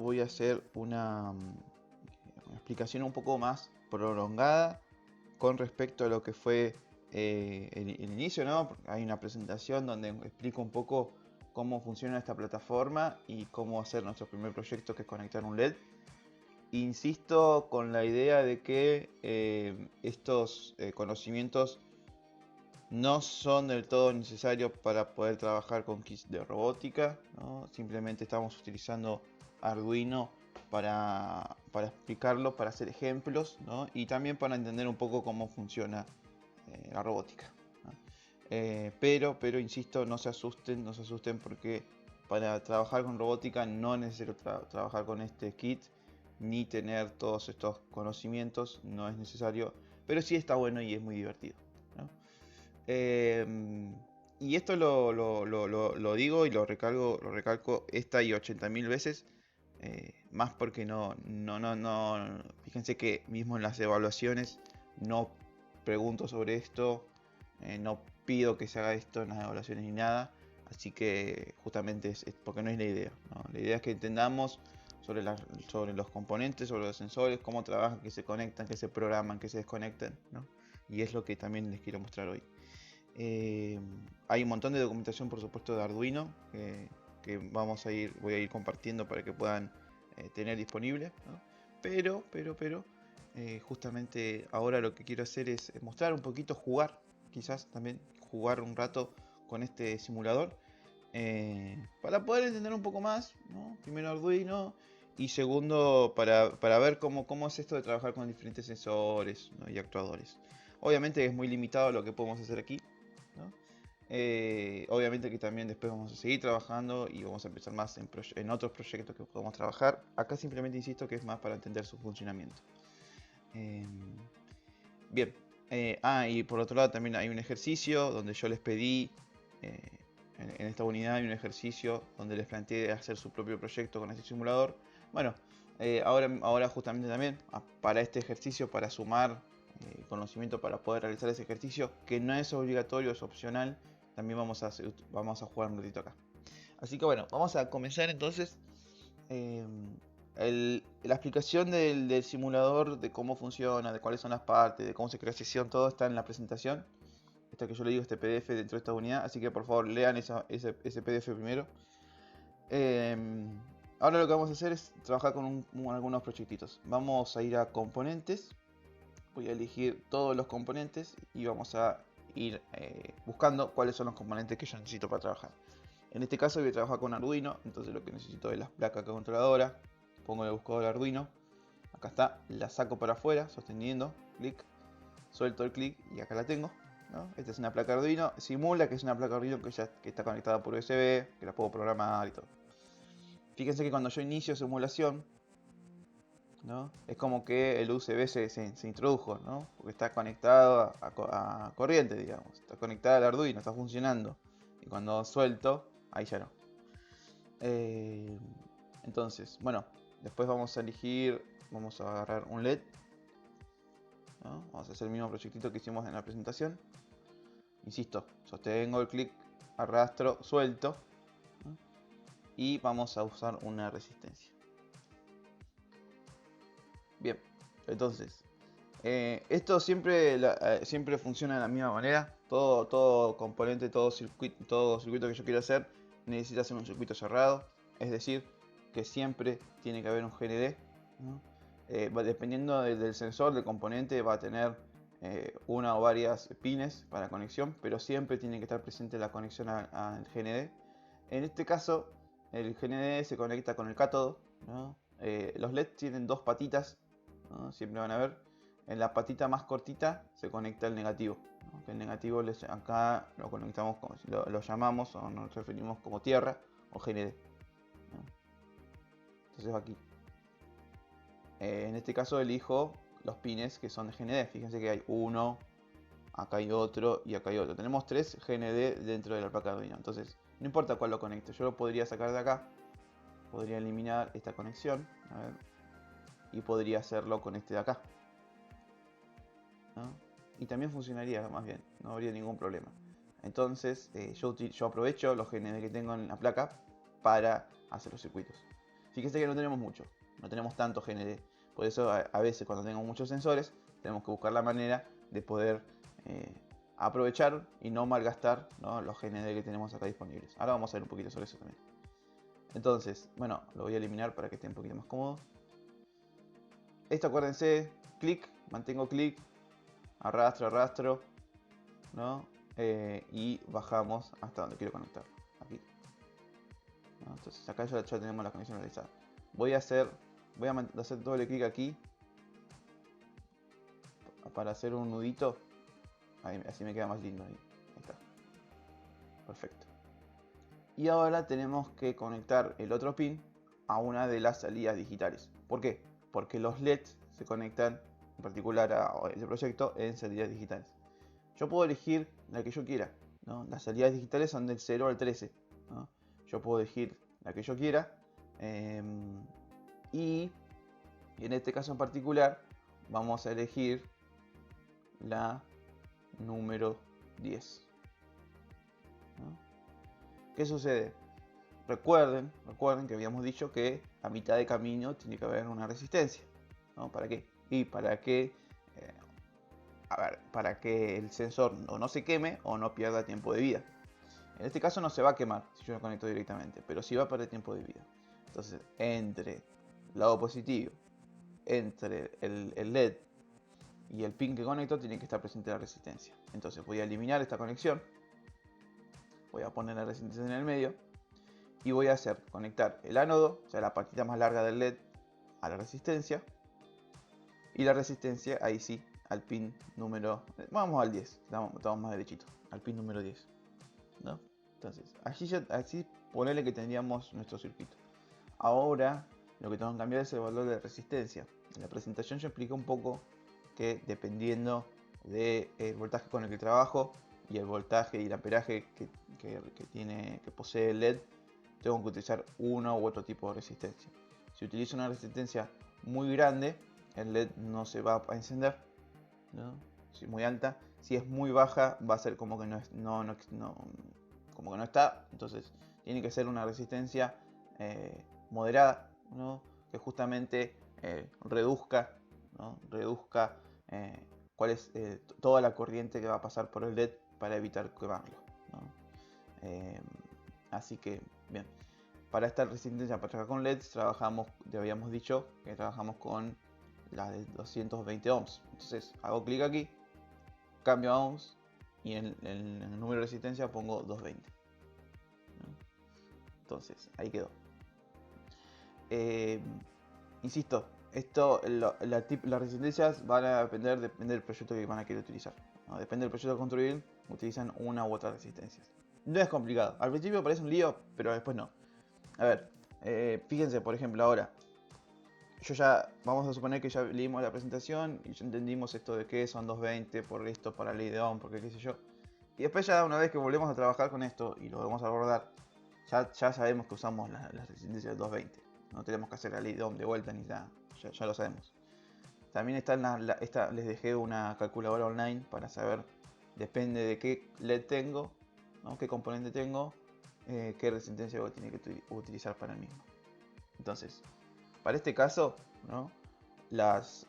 Voy a hacer una explicación un poco más prolongada con respecto a lo que fue el inicio, ¿no? Porque hay una presentación donde explico un poco cómo funciona esta plataforma y cómo hacer nuestro primer proyecto, que es conectar un LED. Insisto con la idea de que estos conocimientos no son del todo necesarios para poder trabajar con kits de robótica, ¿no? Simplemente estamos utilizando Arduino para explicarlo, para hacer ejemplos, ¿no? Y también para entender un poco cómo funciona la robótica, ¿no? Pero insisto, no se asusten porque para trabajar con robótica no es necesario trabajar con este kit ni tener todos estos conocimientos, no es necesario, pero sí está bueno y es muy divertido, ¿no? Y esto lo digo y lo recalco esta y 80.000 veces. Más porque no. Fíjense que mismo en las evaluaciones no pregunto sobre esto. No pido que se haga esto en las evaluaciones ni nada. Así que justamente es porque no es la idea, ¿no? La idea es que entendamos sobre los componentes, sobre los sensores, cómo trabajan, que se conectan, que se programan, que se desconectan, ¿no? Y es lo que también les quiero mostrar hoy. Hay un montón de documentación, por supuesto, de Arduino que voy a ir compartiendo para que puedan tener disponible, ¿no? Pero justamente ahora lo que quiero hacer es mostrar un poquito, jugar, quizás también jugar un rato con este simulador para poder entender un poco más, ¿no? Primero Arduino y segundo para ver cómo es esto de trabajar con diferentes sensores, ¿no? Y actuadores. Obviamente es muy limitado lo que podemos hacer aquí, ¿no? Obviamente que también después vamos a seguir trabajando y vamos a empezar más en otros proyectos que podemos trabajar. Acá simplemente insisto que es más para entender su funcionamiento. Eh, Bien. Y por otro lado también hay un ejercicio donde yo les pedí, eh, en esta unidad hay un ejercicio donde les planteé hacer su propio proyecto con este simulador. Bueno, ahora justamente también para este ejercicio, para sumar conocimiento para poder realizar ese ejercicio, que no es obligatorio, es opcional, también vamos a jugar un ratito acá. Así que bueno, vamos a comenzar entonces. eh, la explicación del simulador, de cómo funciona, de cuáles son las partes, de cómo se crea sesión, todo está en la presentación. Esta que yo le digo, este PDF dentro de esta unidad. Así que por favor lean ese PDF primero. Eh, Ahora lo que vamos a hacer es trabajar con algunos proyectitos. Vamos a ir a componentes. Voy a elegir todos los componentes y vamos a ir buscando cuáles son los componentes que yo necesito para trabajar. En este caso voy a trabajar con Arduino, entonces lo que necesito es la placa controladora. Pongo el buscador Arduino, acá está, la saco para afuera, sosteniendo, clic, suelto el clic y acá la tengo, ¿no? Esta es una placa Arduino, simula que es una placa Arduino que está conectada por USB, que la puedo programar y todo. Fíjense que cuando yo inicio simulación, ¿no? Es como que el USB se introdujo, ¿no? Porque está conectado a corriente, digamos, está conectada al Arduino, está funcionando. Y cuando suelto, ahí ya no. Eh, entonces, bueno, después vamos a elegir, vamos a agarrar un LED, ¿no? Vamos a hacer el mismo proyectito que hicimos en la presentación. Insisto, sostengo el clic, arrastro, suelto, ¿no? Y vamos a usar una resistencia. Bien, entonces, esto siempre funciona de la misma manera. Todo componente, todo circuito que yo quiero hacer necesita ser un circuito cerrado. Es decir, que siempre tiene que haber un GND, ¿no? Dependiendo del sensor, del componente, va a tener una o varias pines para conexión, pero siempre tiene que estar presente la conexión al GND. En este caso, el GND se conecta con el cátodo, ¿no? Los LED tienen dos patitas, ¿no? Siempre van a ver. En la patita más cortita se conecta el negativo, ¿no? Que el negativo acá lo conectamos como si lo llamamos o nos referimos como tierra o GND, ¿no? Entonces va aquí. En este caso elijo los pines que son de GND. Fíjense que hay uno, acá hay otro y acá hay otro. Tenemos tres GND dentro de la placa Arduino. Entonces, no importa cuál lo conecte. Yo lo podría sacar de acá. Podría eliminar esta conexión. A ver, y podría hacerlo con este de acá, ¿no? Y también funcionaría más bien. No habría ningún problema. Entonces, yo aprovecho los GND que tengo en la placa para hacer los circuitos. Fíjense que no tenemos mucho, no tenemos tanto GND. Por eso a veces cuando tenemos muchos sensores tenemos que buscar la manera de poder aprovechar y no malgastar, ¿no?, los GND que tenemos acá disponibles. Ahora vamos a ver un poquito sobre eso también. Entonces, bueno, lo voy a eliminar para que esté un poquito más cómodo. Esto, acuérdense, clic, mantengo clic, arrastro, ¿no? Y bajamos hasta donde quiero conectar. Aquí. ¿No? Entonces acá ya tenemos la conexión realizada. Voy a hacer doble clic aquí para hacer un nudito. Ahí, así me queda más lindo ahí. Ahí está. Perfecto. Y ahora tenemos que conectar el otro pin a una de las salidas digitales. ¿Por qué? Porque los LEDs se conectan en particular a este proyecto en salidas digitales. Yo puedo elegir la que yo quiera, ¿no? Las salidas digitales son del 0 al 13, ¿no? Yo puedo elegir la que yo quiera, y en este caso en particular vamos a elegir la número 10, ¿no? ¿Qué sucede? Recuerden que habíamos dicho que a mitad de camino tiene que haber una resistencia, ¿no? ¿Para qué? Y para que para que el sensor no se queme o no pierda tiempo de vida. En este caso no se va a quemar si yo lo conecto directamente, pero sí va a perder tiempo de vida. Entonces, entre el lado positivo, entre el LED y el pin que conecto, tiene que estar presente la resistencia. Entonces voy a eliminar esta conexión, voy a poner la resistencia en el medio y voy a hacer conectar el ánodo, o sea, la partita más larga del LED, a la resistencia, y la resistencia ahí sí al pin número, vamos al 10, estamos más derechito, al pin número 10, ¿no? Entonces, así ponerle que tendríamos nuestro circuito. Ahora lo que tengo que cambiar es el valor de resistencia. En la presentación yo expliqué un poco que dependiendo del voltaje con el que trabajo y el voltaje y el amperaje que posee el LED, tengo que utilizar uno u otro tipo de resistencia. Si utilizo una resistencia muy grande, el LED no se va a encender, ¿no? Si es muy alta. Si es muy baja, va a ser como que como que no está. Entonces tiene que ser una resistencia moderada, ¿no?, que justamente reduzca, ¿no?, cuál es toda la corriente que va a pasar por el LED para evitar quemarlo, ¿no? Así que bien, para esta resistencia para trabajar con LEDs habíamos dicho que trabajamos con la de 220 ohms. Entonces hago clic aquí, cambio a ohms y en el número de resistencia pongo 220, ¿no? Entonces ahí quedó. Insisto, las resistencias van a depender del proyecto que van a querer utilizar, ¿no? Depende del proyecto a construir, utilizan una u otra resistencia. No es complicado. Al principio parece un lío, pero después no. A ver, fíjense, por ejemplo, ahora. Vamos a suponer que ya leímos la presentación y ya entendimos esto de que son 220 por esto, para la ley de Ohm, porque qué sé yo. Y después ya una vez que volvemos a trabajar con esto y lo vamos a abordar, ya sabemos que usamos las resistencias de 220. No tenemos que hacer la ley de Ohm de vuelta ni nada, ya lo sabemos. También está les dejé una calculadora online para saber, depende de qué LED tengo, ¿no?, qué componente tengo, qué resistencia voy a tener que utilizar para el mismo. Entonces, para este caso, ¿no?, los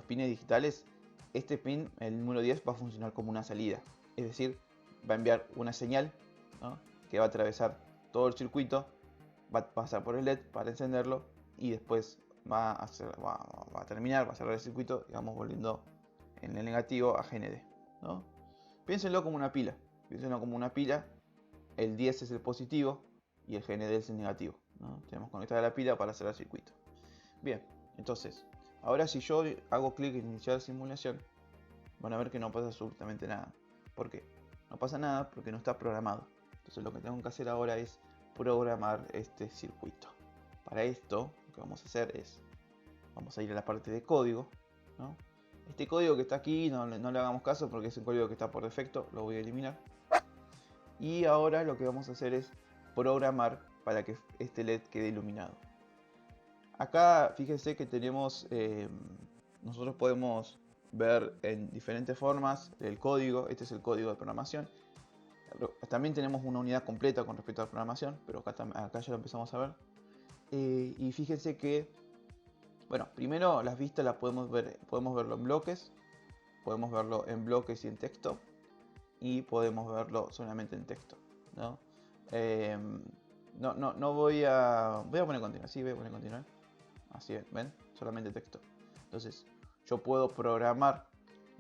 pines digitales, este pin, el número 10, va a funcionar como una salida. Es decir, va a enviar una señal, ¿no?, que va a atravesar todo el circuito, va a pasar por el LED para encenderlo y después va a terminar, va a cerrar el circuito, digamos, volviendo en el negativo a GND, ¿no? Piénsenlo como una pila. El 10 es el positivo y el GND es el negativo, ¿no? Tenemos conectada la pila para cerrar el circuito. Bien, entonces, ahora si yo hago clic en iniciar simulación, van a ver que no pasa absolutamente nada. ¿Por qué? No pasa nada porque no está programado. Entonces lo que tengo que hacer ahora es programar este circuito. Para esto, lo que vamos a hacer es, vamos a ir a la parte de código, ¿no? Este código que está aquí no le hagamos caso porque es un código que está por defecto, lo voy a eliminar. Y ahora lo que vamos a hacer es programar para que este LED quede iluminado. Acá fíjense que tenemos, nosotros podemos ver en diferentes formas el código. Este es el código de programación. También tenemos una unidad completa con respecto a la programación, pero acá ya lo empezamos a ver. Y fíjense que, bueno, primero las vistas las podemos verlo en bloques, podemos verlo en bloques y en texto, y podemos verlo solamente en texto, ¿no? No voy a poner continuar, sí, voy a poner continuar. Así ven, solamente texto. Entonces, yo puedo programar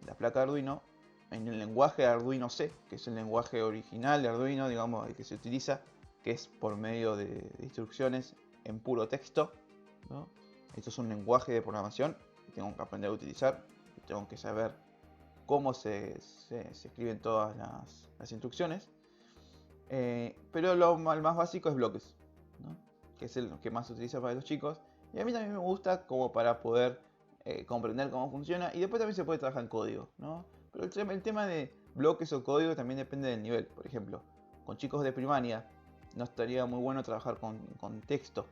la placa Arduino en el lenguaje de Arduino C, que es el lenguaje original de Arduino, digamos, el que se utiliza, que es por medio de instrucciones en puro texto, ¿no? Esto es un lenguaje de programación que tengo que aprender a utilizar, tengo que saber cómo se escriben todas las instrucciones. Pero el más básico es bloques, ¿no? Que es el que más se utiliza para los chicos. Y a mí también me gusta como para poder comprender cómo funciona. Y después también se puede trabajar en código, ¿no? Pero el tema de bloques o código también depende del nivel. Por ejemplo, con chicos de primaria no estaría muy bueno trabajar con texto,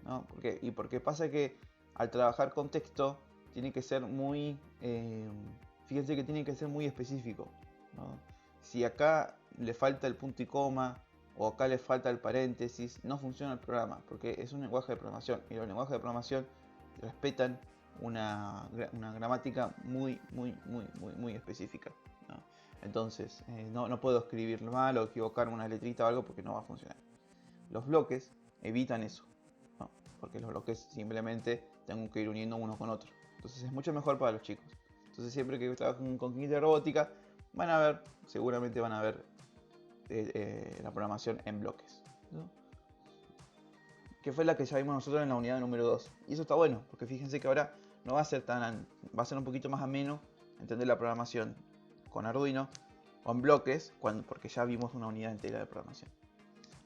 ¿no? Porque pasa que al trabajar con texto tiene que ser muy... fíjense que tiene que ser muy específico, ¿no? Si acá le falta el punto y coma o acá le falta el paréntesis, no funciona el programa, porque es un lenguaje de programación y los lenguajes de programación respetan una gramática muy específica, ¿no? Entonces no puedo escribir mal o equivocar una letrita o algo porque no va a funcionar. Los bloques evitan eso, ¿no? Porque los bloques simplemente tengo que ir uniendo uno con otro. Entonces es mucho mejor para los chicos. Entonces siempre que trabajen con kit de robótica seguramente van a ver la programación en bloques, ¿no? Que fue la que ya vimos nosotros en la unidad número 2. Y eso está bueno, porque fíjense que ahora no va a ser va a ser un poquito más ameno entender la programación con Arduino o en bloques, porque ya vimos una unidad entera de programación.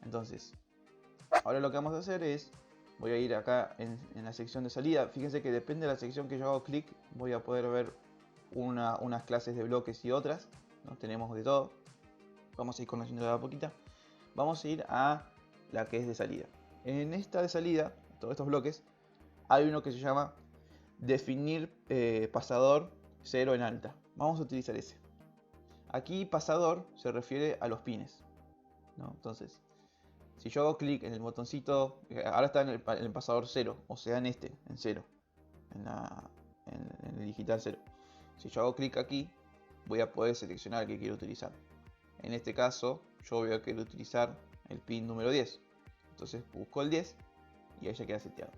Entonces, ahora lo que vamos a hacer es, voy a ir acá en la sección de salida. Fíjense que depende de la sección que yo hago clic, voy a poder ver unas clases de bloques y otras, ¿no? Tenemos de todo. Vamos a ir conociendo de a poquita. Vamos a ir a la que es de salida. En esta de salida, todos estos bloques, hay uno que se llama definir pasador 0 en alta. Vamos a utilizar ese. Aquí pasador se refiere a los pines, ¿no? Entonces, si yo hago clic en el botoncito, ahora está en el pasador 0, o sea en este, en 0, en el digital 0. Si yo hago clic aquí, voy a poder seleccionar el que quiero utilizar. En este caso, yo voy a querer utilizar el pin número 10. Entonces busco el 10 y ahí ya queda seteado.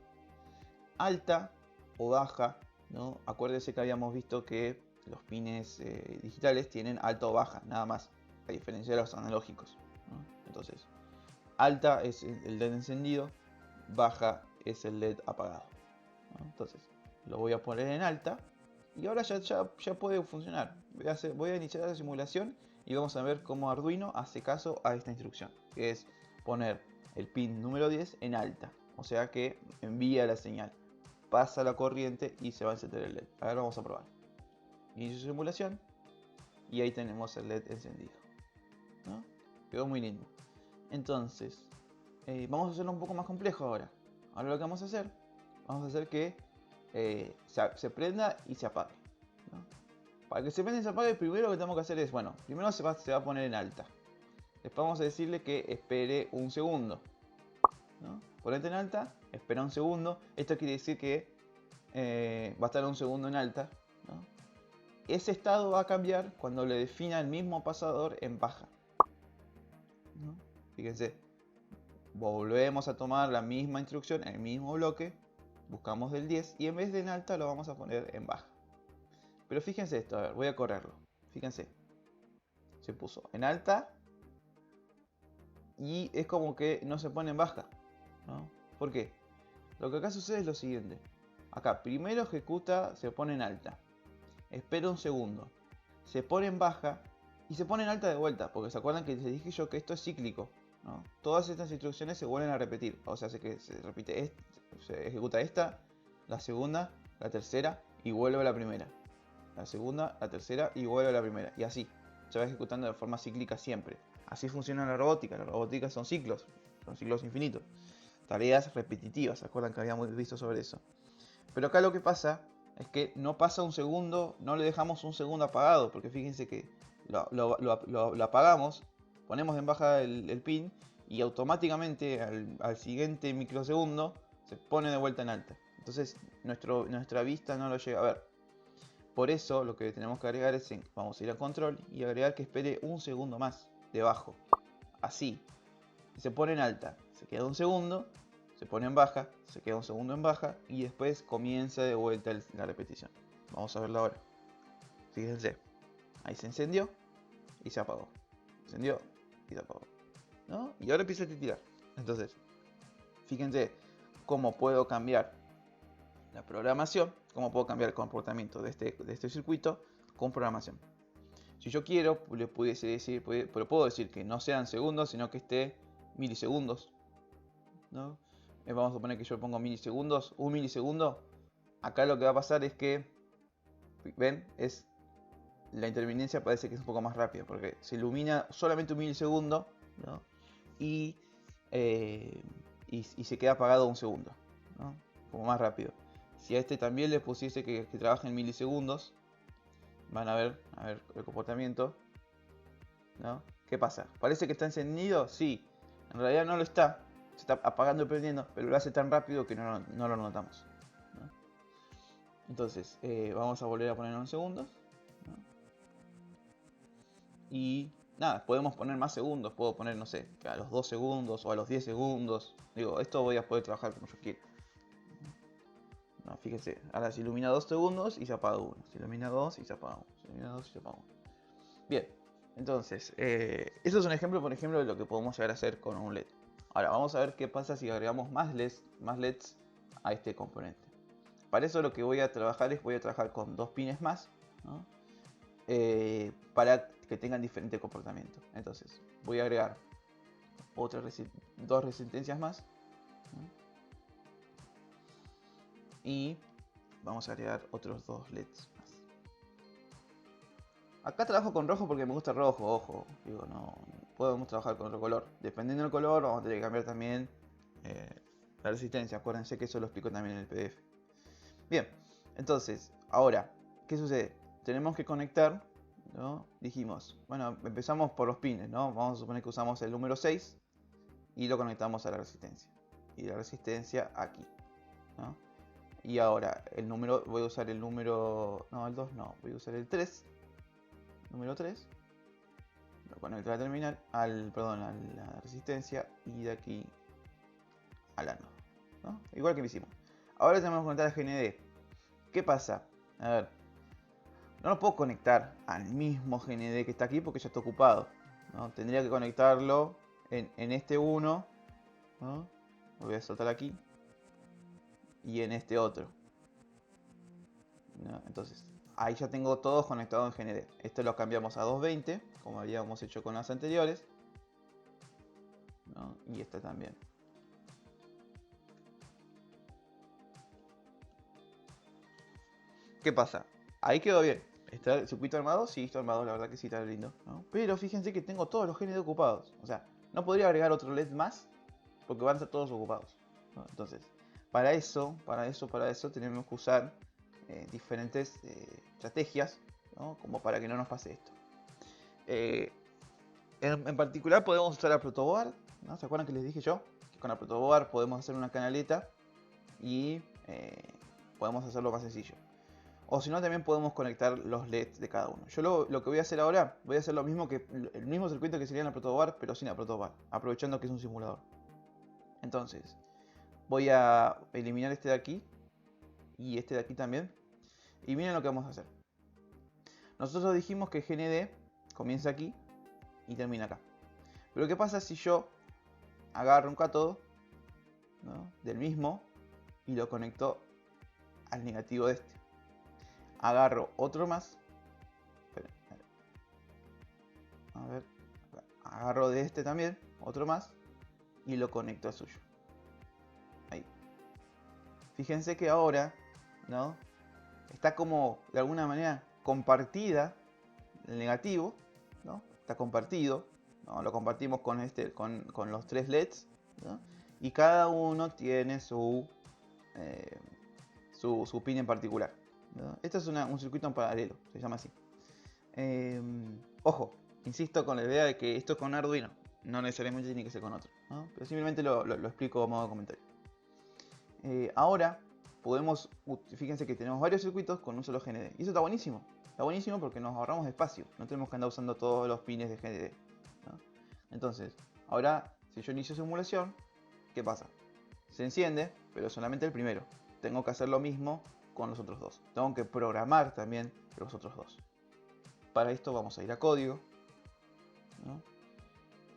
Alta o baja, ¿no? Acuérdense que habíamos visto que los pines digitales tienen alta o baja, nada más, a diferencia de los analógicos, ¿no? Entonces, alta es el LED encendido, baja es el LED apagado, ¿no? Entonces, lo voy a poner en alta y ahora ya puede funcionar. Voy a iniciar la simulación y vamos a ver cómo Arduino hace caso a esta instrucción, que es poner el pin número 10 en alta, o sea que envía la señal, pasa la corriente y se va a encender el LED. A ver, vamos a probar. Inicio simulación y ahí tenemos el LED encendido, ¿no? Quedó muy lindo. Entonces, vamos a hacerlo un poco más complejo ahora. Ahora lo que vamos a hacer que se prenda y se apague, ¿no? Para que se prenda y se apague, primero lo que tenemos que hacer es, bueno, primero se va a poner en alta. Después vamos a decirle que espere un segundo, ¿no? Ponete en alta, espera un segundo. Esto quiere decir que va a estar un segundo en alta, ¿no? Ese estado va a cambiar cuando le defina el mismo pasador en baja, ¿no? Fíjense, volvemos a tomar la misma instrucción, el mismo bloque, buscamos del 10 y en vez de en alta lo vamos a poner en baja. Pero fíjense esto, a ver, voy a correrlo. Fíjense, se puso en alta y es como que no se pone en baja, ¿no? ¿Por qué? Lo que acá sucede es lo siguiente. Acá primero ejecuta, se pone en alta, espera un segundo, se pone en baja y se pone en alta de vuelta, porque se acuerdan que les dije yo que esto es cíclico, ¿no? Todas estas instrucciones se vuelven a repetir, o sea, que se repite, se ejecuta esta, la segunda, la tercera y vuelve a la primera, la segunda, la tercera y vuelve a la primera, y así se va ejecutando de forma cíclica siempre. Así funciona la robótica son ciclos infinitos, tareas repetitivas, ¿se acuerdan que habíamos visto sobre eso? Pero acá lo que pasa es que no pasa un segundo, no le dejamos un segundo apagado, porque fíjense que lo apagamos, ponemos en baja el pin y automáticamente al siguiente microsegundo se pone de vuelta en alta. Entonces nuestra vista no lo llega a ver. Por eso lo que tenemos que agregar es, vamos a ir a control y agregar que espere un segundo más debajo. Así. Se pone en alta, se queda un segundo, se pone en baja, se queda un segundo en baja y después comienza de vuelta la repetición. Vamos a verlo ahora. Fíjense. Ahí se encendió y se apagó. Encendió y se apagó. ¿No? Y ahora empieza a titilar. Entonces, fíjense cómo puedo cambiar la programación, cómo puedo cambiar el comportamiento de este circuito con programación. Si yo quiero, le pudiese decir, pero puedo decir que no sean segundos, sino que esté milisegundos, ¿no? Vamos a suponer que yo pongo milisegundos, un milisegundo. Acá lo que va a pasar es que, ven, la interminencia parece que es un poco más rápida, porque se ilumina solamente un milisegundo, ¿no? Y se queda apagado un segundo, ¿no? Como más rápido. Si a este también le pusiese que trabaje en milisegundos, van a ver el comportamiento, ¿no? ¿Qué pasa? ¿Parece que está encendido? Sí, en realidad no lo está. Se está apagando y prendiendo, pero lo hace tan rápido que no lo notamos, ¿no? Entonces, vamos a volver a ponerlo en segundos, ¿no? Y nada, podemos poner más segundos. Puedo poner, no sé, a los 2 segundos o a los 10 segundos. Digo, esto voy a poder trabajar como yo quiera. No, fíjense, ahora se ilumina 2 segundos y se apaga 1. Se ilumina 2 y se apaga 1. Se ilumina 2 y se apaga 1. Bien, entonces, eso es un ejemplo, por ejemplo, de lo que podemos llegar a hacer con un LED. Ahora, vamos a ver qué pasa si agregamos más LEDs a este componente. Para eso lo que voy a trabajar es, voy a trabajar con 2 pines más, ¿no? Para que tengan diferente comportamiento. Entonces, voy a agregar dos resistencias más, ¿no? Y vamos a agregar otros 2 LEDs más. Acá trabajo con rojo porque me gusta el rojo, ojo. Digo, no podemos trabajar con otro color. Dependiendo del color, vamos a tener que cambiar también la resistencia. Acuérdense que eso lo explico también en el PDF. Bien, entonces, ahora, ¿qué sucede? Tenemos que conectar, ¿no? Dijimos, bueno, empezamos por los pines, ¿no? Vamos a suponer que usamos el número 6 y lo conectamos a la resistencia. Y la resistencia aquí, ¿no? Y ahora, voy a usar el número, no, el 2 no, voy a usar el 3. Número 3. Lo conecto a la terminal, a la resistencia y de aquí al ano, ¿no? Igual que lo hicimos. Ahora tenemos que conectar a GND. ¿Qué pasa? A ver, no lo puedo conectar al mismo GND que está aquí porque ya está ocupado, ¿no? Tendría que conectarlo en este 1, ¿no? Lo voy a soltar aquí. Y en este otro, ¿no? Entonces, ahí ya tengo todos conectados en GND. Esto lo cambiamos a 220, como habíamos hecho con las anteriores, ¿no? Y esta también. ¿Qué pasa? Ahí quedó bien. ¿Está el circuito armado? Sí, está armado, la verdad que sí está lindo, ¿no? Pero fíjense que tengo todos los GND ocupados. O sea, no podría agregar otro LED más porque van a estar todos ocupados, ¿no? Entonces, para eso tenemos que usar diferentes estrategias, ¿no? Como para que no nos pase esto. En particular podemos usar la protoboard, ¿no? ¿Se acuerdan que les dije yo? Que con la protoboard podemos hacer una canaleta y podemos hacerlo más sencillo. O si no, también podemos conectar los LEDs de cada uno. Yo lo que voy a hacer ahora, voy a hacer lo mismo que el mismo circuito que sería en la protoboard, pero sin la protoboard, aprovechando que es un simulador. Entonces, voy a eliminar este de aquí y este de aquí también. Y miren lo que vamos a hacer. Nosotros dijimos que GND comienza aquí y termina acá. Pero ¿qué pasa si yo agarro un cátodo, ¿no? Del mismo y lo conecto al negativo de este? Agarro otro más. A ver. Agarro de este también, otro más. Y lo conecto al suyo. Ahí. Fíjense que ahora, ¿no? Está como, de alguna manera, compartida el negativo, ¿no? Está compartido, ¿no? Lo compartimos con los 3 LEDs, ¿no? Y cada uno tiene su pin en particular, ¿no? Este es un circuito en paralelo, se llama así. Ojo, insisto con la idea de que esto es con Arduino, no necesariamente tiene que ser con otro, ¿no? Pero simplemente lo explico a modo de comentario. Ahora podemos, fíjense que tenemos varios circuitos con un solo GND. Y eso está buenísimo. Está buenísimo porque nos ahorramos espacio. No tenemos que andar usando todos los pines de GND, ¿no? Entonces, ahora, si yo inicio simulación, ¿qué pasa? Se enciende, pero solamente el primero. Tengo que hacer lo mismo con los otros dos. Tengo que programar también los otros dos. Para esto vamos a ir a código, ¿no?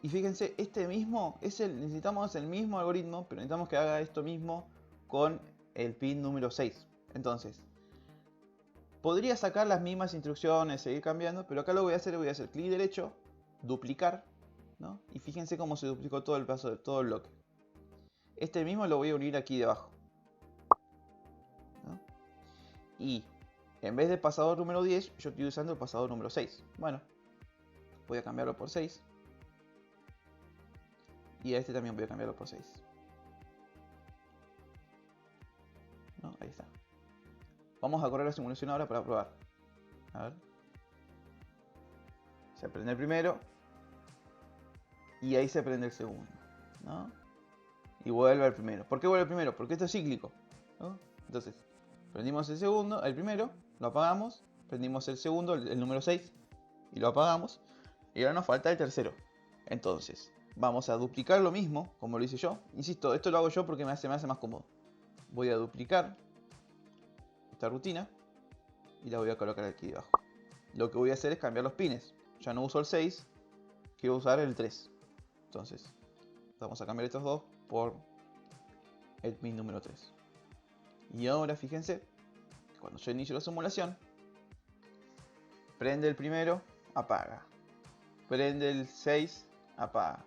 Y fíjense, este mismo necesitamos el mismo algoritmo, pero necesitamos que haga esto mismo con el pin número 6. Entonces, podría sacar las mismas instrucciones, seguir cambiando, pero acá lo voy a hacer clic derecho, duplicar, ¿no? Y fíjense cómo se duplicó todo el paso de todo el bloque. Este mismo lo voy a unir aquí debajo, ¿no? Y en vez de pasador número 10, yo estoy usando el pasador número 6. Bueno, voy a cambiarlo por 6. Y a este también voy a cambiarlo por 6. ¿No? Ahí está. Vamos a correr la simulación ahora para probar. A ver. Se prende el primero. Y ahí se prende el segundo, ¿no? Y vuelve al primero. ¿Por qué vuelve al primero? Porque esto es cíclico, ¿no? Entonces, prendimos el segundo, el primero, lo apagamos. Prendimos el segundo, el número 6, y lo apagamos. Y ahora nos falta el tercero. Entonces, vamos a duplicar lo mismo, como lo hice yo. Insisto, esto lo hago yo porque me hace más cómodo. Voy a duplicar esta rutina y la voy a colocar aquí debajo. Lo que voy a hacer es cambiar los pines. Ya no uso el 6, quiero usar el 3. Entonces, vamos a cambiar estos dos por el pin número 3. Y ahora fíjense, cuando yo inicio la simulación, prende el primero, apaga. Prende el 6, apaga.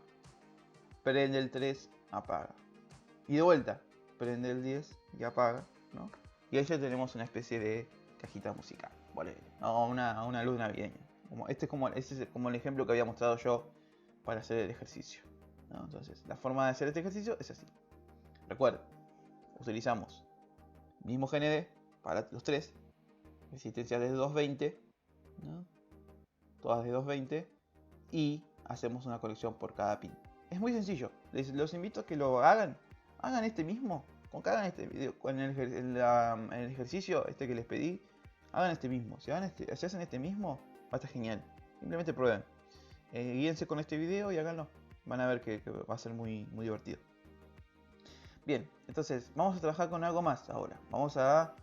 Prende el 3, apaga. Y de vuelta, prende el 10 y apaga, ¿no? Y ahí ya tenemos una especie de cajita musical, ¿vale? No, una luz navideña. Este es como el ejemplo que había mostrado yo para hacer el ejercicio, ¿no? Entonces, la forma de hacer este ejercicio es así. Recuerden, utilizamos mismo GND para los tres, resistencias de 220, ¿no? Todas de 220, y hacemos una conexión por cada pin. Es muy sencillo, los invito a que lo hagan. Hagan este mismo, con que hagan este video, en el ejercicio que les pedí, hagan este mismo. Si hacen este mismo, va a estar genial. Simplemente prueben. Guíense con este video y háganlo. Van a ver que va a ser muy divertido. Bien, entonces vamos a trabajar con algo más ahora. Vamos a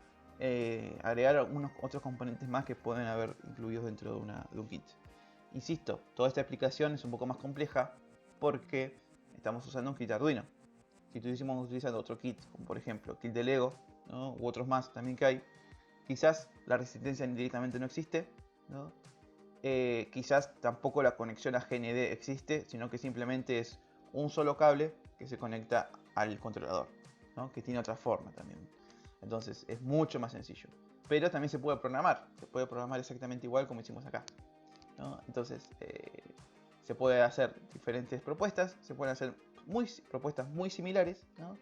agregar algunos otros componentes más que pueden haber incluidos dentro de un kit. Insisto, toda esta explicación es un poco más compleja porque estamos usando un kit Arduino. Si estuviésemos utilizando otro kit, como por ejemplo kit de Lego, ¿no? U otros más también que hay, quizás la resistencia directamente no existe, ¿no? Quizás tampoco la conexión a GND existe, sino que simplemente es un solo cable que se conecta al controlador, ¿no? Que tiene otra forma también. Entonces es mucho más sencillo. Pero también se puede programar exactamente igual como hicimos acá, ¿no? Entonces se puede hacer diferentes propuestas, se pueden hacer propuestas muy similares, ¿no?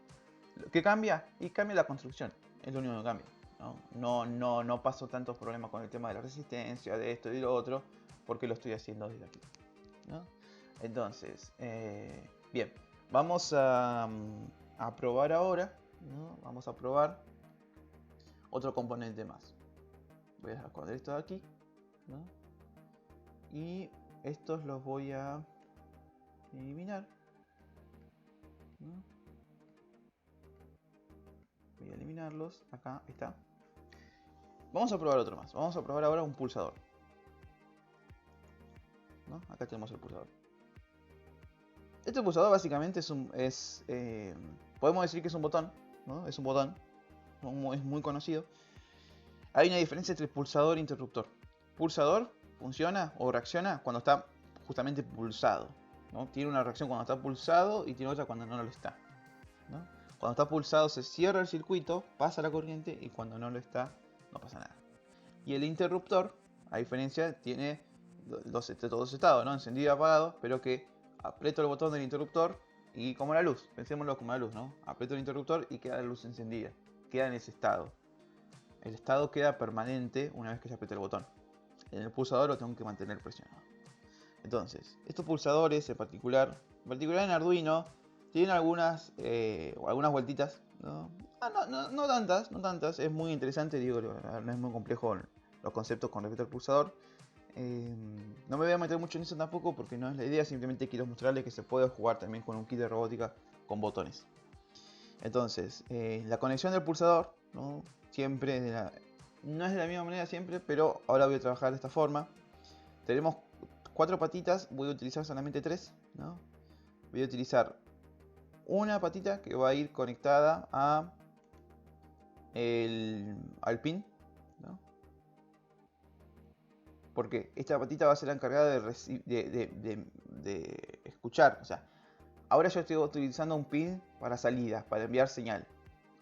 ¿Qué cambia? Y cambia la construcción, es lo único que cambia, ¿no? No paso tantos problemas con el tema de la resistencia, de esto y de lo otro, porque lo estoy haciendo desde aquí, ¿no? Entonces, bien, vamos a probar ahora, ¿no? Vamos a probar otro componente más. Voy a esconder esto de aquí, ¿no? Y estos los voy a eliminar, ¿no? Voy a eliminarlos, acá está. Vamos a probar otro más. Vamos a probar ahora un pulsador, ¿no? Acá tenemos el pulsador. Este pulsador básicamente podemos decir que es un botón, ¿no? Es un botón, es muy conocido. Hay una diferencia entre pulsador e interruptor. Pulsador funciona o reacciona cuando está justamente pulsado, ¿no? Tiene una reacción cuando está pulsado y tiene otra cuando no lo está, ¿no? Cuando está pulsado se cierra el circuito, pasa la corriente, y cuando no lo está, no pasa nada. Y el interruptor, a diferencia, tiene dos estados, ¿no? Encendido y apagado, pero que aprieto el botón del interruptor y como la luz, pensémoslo como la luz, ¿no? Aprieto el interruptor y queda la luz encendida, queda en ese estado. El estado queda permanente una vez que se aprieta el botón. En el pulsador lo tengo que mantener presionado. Entonces, estos pulsadores en particular en Arduino, tienen algunas vueltitas, ¿no? No tantas, no tantas. Es muy interesante, digo, no es muy complejo los conceptos con respecto al pulsador. No me voy a meter mucho en eso tampoco porque no es la idea, simplemente quiero mostrarles que se puede jugar también con un kit de robótica con botones. Entonces, la conexión del pulsador, ¿no? Siempre no es de la misma manera siempre, pero ahora voy a trabajar de esta forma. Tenemos 4 patitas, voy a utilizar solamente 3, ¿no? Voy a utilizar una patita que va a ir conectada al pin, ¿no? Porque esta patita va a ser la encargada de escuchar. O sea, ahora yo estoy utilizando un pin para salidas, para enviar señal.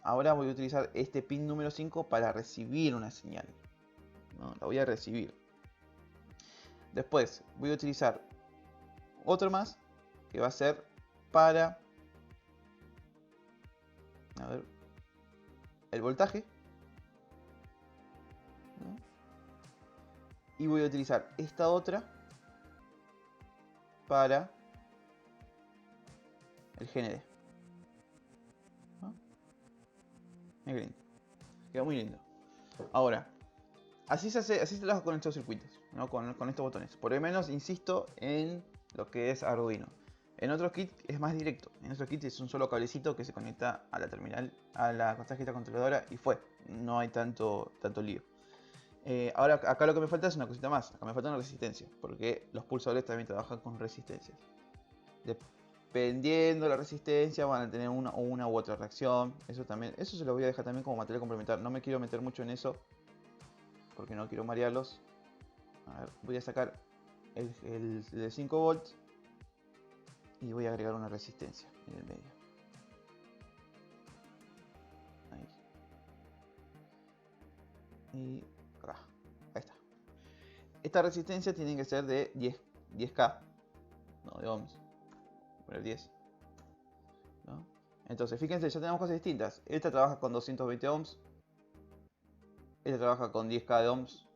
Ahora voy a utilizar este pin número 5 para recibir una señal, ¿no? La voy a recibir. Después voy a utilizar otro más que va a ser para, a ver, el voltaje, ¿no? Y voy a utilizar esta otra para el GND, ¿no? Qué lindo. Queda muy lindo. Ahora, así se trabaja con estos circuitos, ¿no? Con estos botones. Por lo menos insisto en lo que es Arduino. En otros kits es más directo. En otros kits es un solo cablecito que se conecta a la terminal, a la tarjeta controladora y fue. No hay tanto lío. Ahora acá lo que me falta es una cosita más. Acá me falta una resistencia. Porque los pulsadores también trabajan con resistencias. Dependiendo de la resistencia van a tener una u otra reacción. Eso se lo voy a dejar también como material complementario. No me quiero meter mucho en eso porque no quiero marearlos. A ver, voy a sacar el de 5 volts y voy a agregar una resistencia en el medio. Ahí. Y acá. Ahí está. Esta resistencia tiene que ser de 10K, no de ohms. Por el 10. ¿No? Entonces, fíjense, ya tenemos cosas distintas. Esta trabaja con 220 ohms. Esta trabaja con 10K de ohms.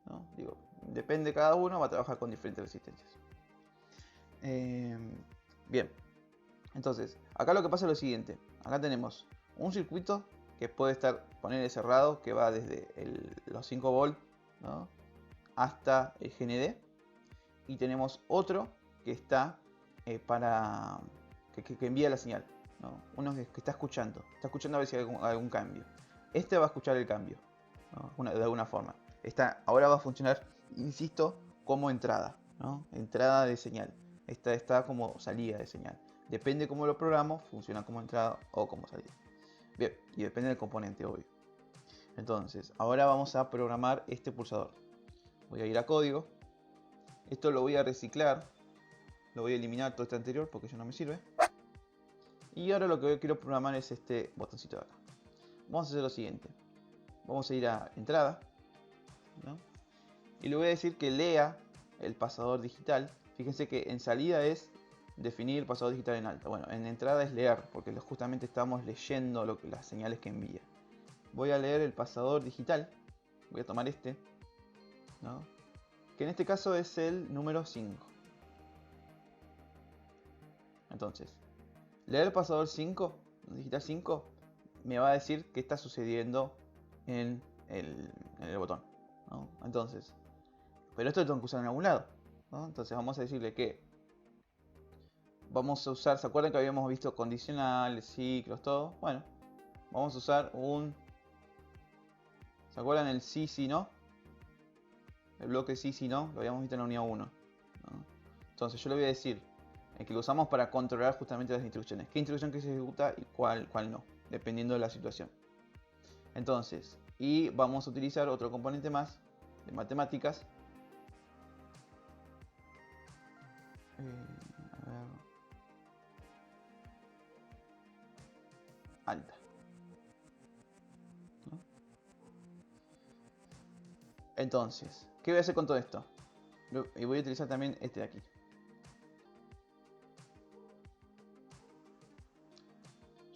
¿No? Digo, depende de cada uno, va a trabajar con diferentes resistencias. Bien. Entonces, acá lo que pasa es lo siguiente. Acá tenemos un circuito que puede estar cerrado, que va desde los 5 volts, ¿no? Hasta el GND. Y tenemos otro que está para que envía la señal, ¿no? Uno que está escuchando a ver si hay algún cambio. Este va a escuchar el cambio, ¿no? De alguna forma. Ahora va a funcionar, insisto, como entrada, ¿no? Entrada de señal. Esta está como salida de señal. Depende cómo lo programo, funciona como entrada o como salida. Bien, y depende del componente, obvio. Entonces, ahora vamos a programar este pulsador. Voy a ir a código. Esto lo voy a reciclar. Lo voy a eliminar todo este anterior porque ya no me sirve. Y ahora lo que quiero programar es este botoncito de acá. Vamos a hacer lo siguiente. Vamos a ir a entrada, ¿no? Y le voy a decir que lea el pasador digital. Fíjense que en salida es definir el pasador digital en alta. Bueno, en entrada es leer, porque justamente estamos leyendo las señales que envía. Voy a leer el pasador digital. Voy a tomar este, ¿no? Que en este caso es el número 5. Entonces, leer el pasador 5, digital 5, me va a decir qué está sucediendo en el botón, ¿no? Entonces, pero esto lo tengo que usar en algún lado, ¿no? Entonces vamos a decirle que vamos a usar, ¿se acuerdan que habíamos visto condicionales, ciclos, todo? Bueno, vamos a usar ¿se acuerdan el sí, sí, no? El bloque sí, sí, no, lo habíamos visto en la unidad 1, ¿no? Entonces yo le voy a decir que lo usamos para controlar justamente las instrucciones. ¿Qué instrucción que se ejecuta y cuál no? Dependiendo de la situación. Entonces, y vamos a utilizar otro componente más de matemáticas. A ver. Alta. ¿No? Entonces, ¿qué voy a hacer con todo esto? Y voy a utilizar también este de aquí.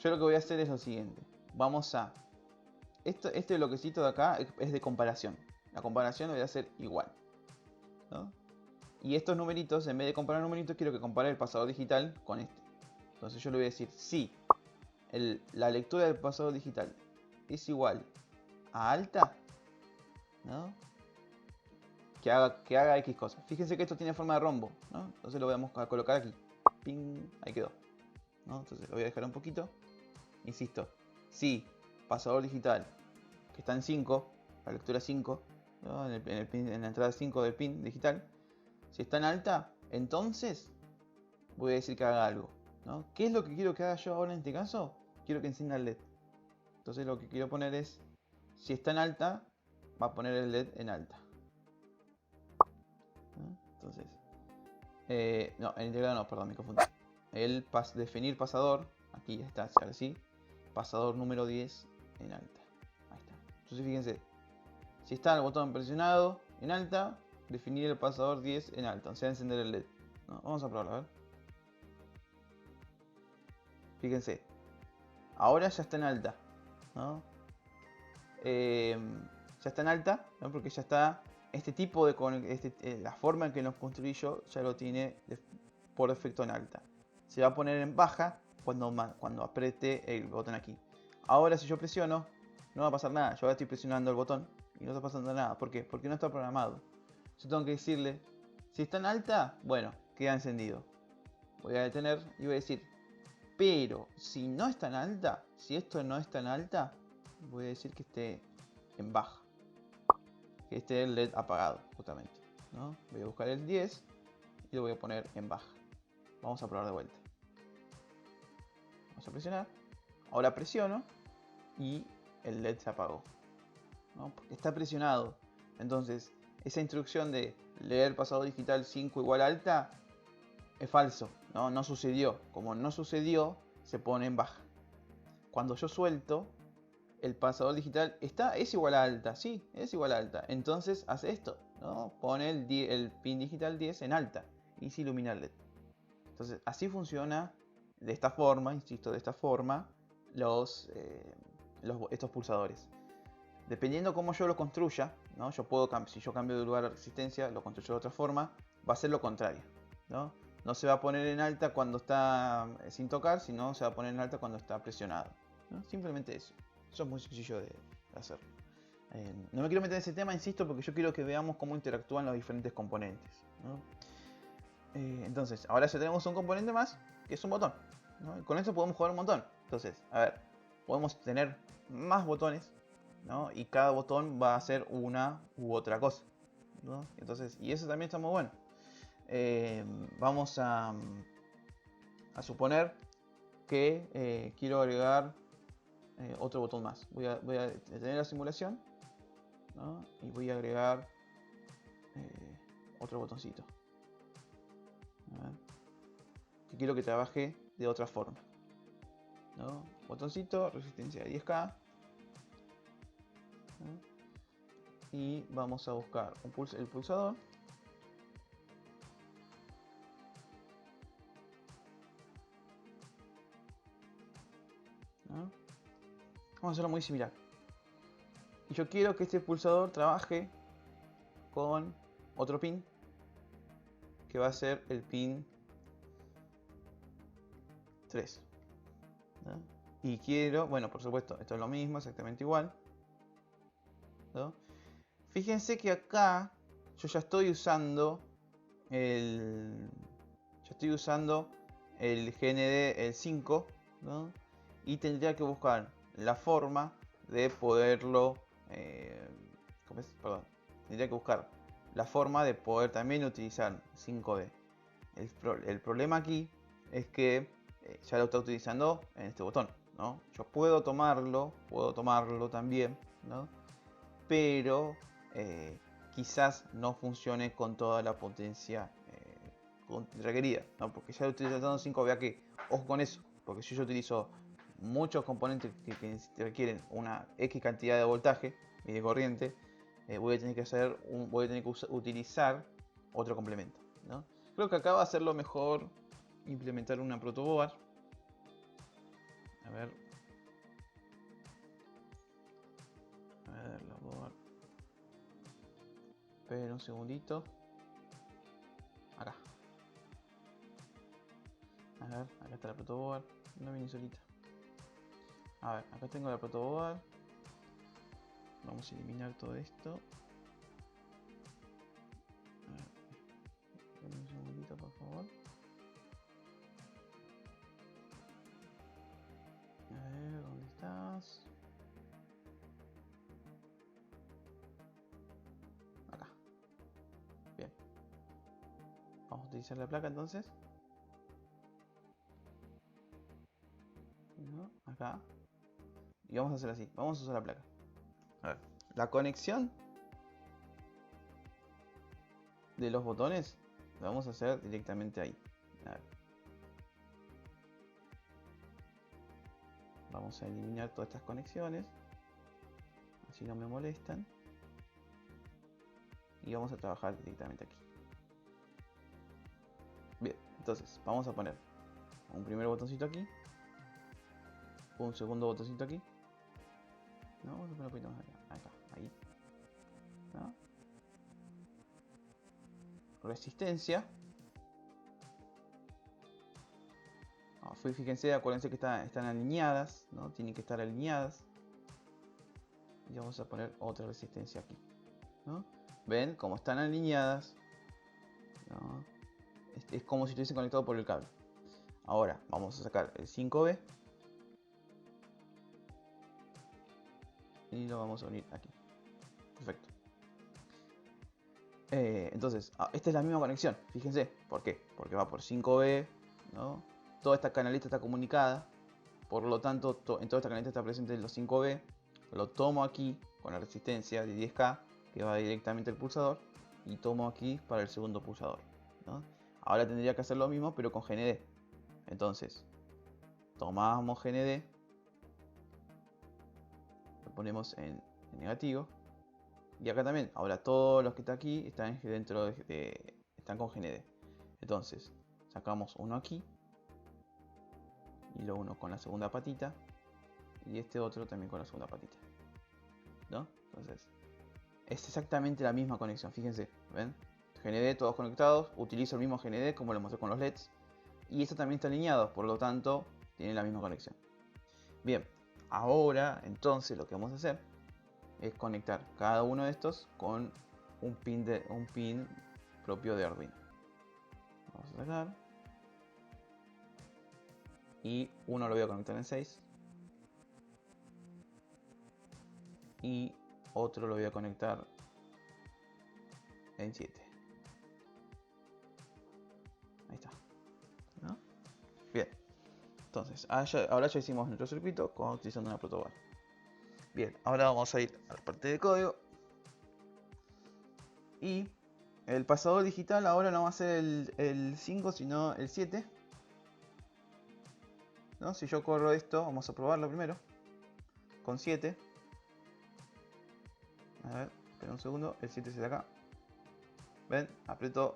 Yo lo que voy a hacer es lo siguiente. Vamos a... Este bloquecito de acá es de comparación. La comparación lo voy a hacer igual, ¿no? Y estos numeritos, en vez de comparar numeritos, quiero que compare el pasador digital con este. Entonces yo le voy a decir si la lectura del pasador digital es igual a alta, ¿no? Que haga X cosas. Fíjense que esto tiene forma de rombo, ¿no? Entonces lo vamos a colocar aquí. Ping, ahí quedó, ¿no? Entonces lo voy a dejar un poquito. Insisto, si pasador digital que está en 5, la lectura 5, ¿no? En la entrada 5 del pin digital, si está en alta, entonces voy a decir que haga algo, ¿no? ¿Qué es lo que quiero que haga yo ahora en este caso? Quiero que encienda el LED. Entonces lo que quiero poner es, si está en alta, va a poner el LED en alta, ¿no? Entonces, no, en integrado no, perdón, me confundí. Definir pasador, aquí está, ahora sí, pasador número 10 en alta. Ahí está. Entonces fíjense, si está el botón presionado en alta, definir el pasador 10 en alta, o sea, encender el LED, ¿no? Vamos a probarlo, a ver. Fíjense, ahora ya está en alta, ¿no? Ya está en alta, ¿no? Porque ya está este tipo de la forma en que nos construí yo ya lo tiene por defecto en alta. Se va a poner en baja cuando apriete el botón aquí. Ahora si yo presiono, no va a pasar nada. Yo ahora estoy presionando el botón y no está pasando nada. ¿Por qué? Porque no está programado. Yo tengo que decirle, si está en alta, bueno, queda encendido. Voy a detener y voy a decir, pero si no está en alta, si esto no está en alta, voy a decir que esté en baja, que esté el LED apagado, justamente, ¿no? Voy a buscar el 10 y lo voy a poner en baja. Vamos a probar de vuelta. Vamos a presionar. Ahora presiono y el LED se apagó, ¿no? Porque está presionado. Entonces, esa instrucción de leer pasado digital 5 igual a alta es falso, ¿no? No sucedió. Como no sucedió, se pone en baja. Cuando yo suelto, el pasador digital es igual a alta, sí, es igual a alta. Entonces hace esto, ¿no? Pone el pin digital 10 en alta y se ilumina el LED. Entonces así funciona de esta forma, insisto, de esta forma, estos pulsadores. Dependiendo cómo yo lo construya, ¿no? Si yo cambio de lugar de resistencia, lo construyo de otra forma, va a ser lo contrario, ¿no? No se va a poner en alta cuando está sin tocar, sino se va a poner en alta cuando está presionado, ¿no? Simplemente eso. Eso es muy sencillo de hacer. No me quiero meter en ese tema, insisto, porque yo quiero que veamos cómo interactúan los diferentes componentes, ¿no? Entonces, ahora ya tenemos un componente más, que es un botón, ¿no? Y con eso podemos jugar un montón. Entonces, a ver, podemos tener más botones, ¿no? Y cada botón va a hacer una u otra cosa, ¿no? Entonces, y eso también está muy bueno. Vamos a suponer que quiero agregar otro botón más. Voy a detener la simulación, ¿no? Y voy a agregar otro botoncito. A ver, que quiero que trabaje de otra forma, ¿no? Botoncito, resistencia de 10K, ¿no? Y vamos a buscar el pulsador. ¿No? Vamos a hacerlo muy similar. Y yo quiero que este pulsador trabaje con otro pin, que va a ser el pin 3, ¿no? Y quiero, bueno, por supuesto, esto es lo mismo, exactamente igual, ¿no? Fíjense que acá yo ya estoy usando el GND el 5, ¿no? Y tendría que buscar la forma de poderlo perdón, tendría que buscar la forma de poder también utilizar 5D. El problema aquí es que ya lo está utilizando en este botón, ¿no? Yo puedo tomarlo también, ¿no? Pero quizás no funcione con toda la potencia requerida, ¿no? Porque ya lo estoy utilizando 5, vea que, ojo con eso, porque si yo utilizo muchos componentes que requieren una X cantidad de voltaje y de corriente, voy a tener que utilizar otro complemento, ¿no? Creo que acá va a ser lo mejor implementar una protoboard. A ver, la board. Espera un segundito. Acá. A ver, acá está la protoboard. No viene solita. A ver, acá tengo la protoboard. Vamos a eliminar todo esto. A ver, dame un segundito por favor. A ver, ¿dónde estás? Acá. Bien. Vamos a utilizar la placa entonces. ¿No? Acá. Y vamos a hacer así. Vamos a usar la placa. A ver. La conexión de los botones la vamos a hacer directamente ahí. A ver. Vamos a eliminar todas estas conexiones. Así no me molestan. Y vamos a trabajar directamente aquí. Bien, entonces vamos a poner un primer botoncito aquí. Un segundo botoncito aquí. No, vamos a poner un poquito más acá. Acá, ahí. ¿No? Resistencia. Fíjense, acuérdense que están alineadas, ¿no? Tienen que estar alineadas. Y vamos a poner otra resistencia aquí, ¿no? ¿Ven? Como están alineadas, ¿no? Es como si estuviesen conectados por el cable. Ahora vamos a sacar el 5B y lo vamos a unir aquí. Perfecto. Entonces, esta es la misma conexión. Fíjense, ¿por qué? Porque va por 5B, ¿no? Toda esta canaleta está comunicada. Por lo tanto, en toda esta canaleta está presente los 5B. Lo tomo aquí con la resistencia de 10K que va directamente al pulsador. Y tomo aquí para el segundo pulsador, ¿no? Ahora tendría que hacer lo mismo pero con GND. Entonces, tomamos GND. Lo ponemos en negativo. Y acá también, ahora todos los que están aquí están dentro están con GND. Entonces, sacamos uno aquí. Y lo uno con la segunda patita. Y este otro también con la segunda patita, ¿no? Entonces, es exactamente la misma conexión, fíjense, ¿ven? GND todos conectados, utilizo el mismo GND como lo mostré con los LEDs. Y esto también está alineado, por lo tanto, tienen la misma conexión. Bien, ahora entonces lo que vamos a hacer es conectar cada uno de estos con un pin propio de Arduino. Vamos a sacar. Y uno lo voy a conectar en 6. Y otro lo voy a conectar en 7. Ahí está, ¿no? Bien. Entonces, ahora ya hicimos nuestro circuito utilizando una protoboard. Bien, ahora vamos a ir a la parte de código. Y el pasador digital ahora no va a ser el 5, sino el 7. ¿No? Si yo corro esto, vamos a probarlo primero. Con 7. A ver, espera un segundo. El 7 es de acá. ¿Ven? Aprieto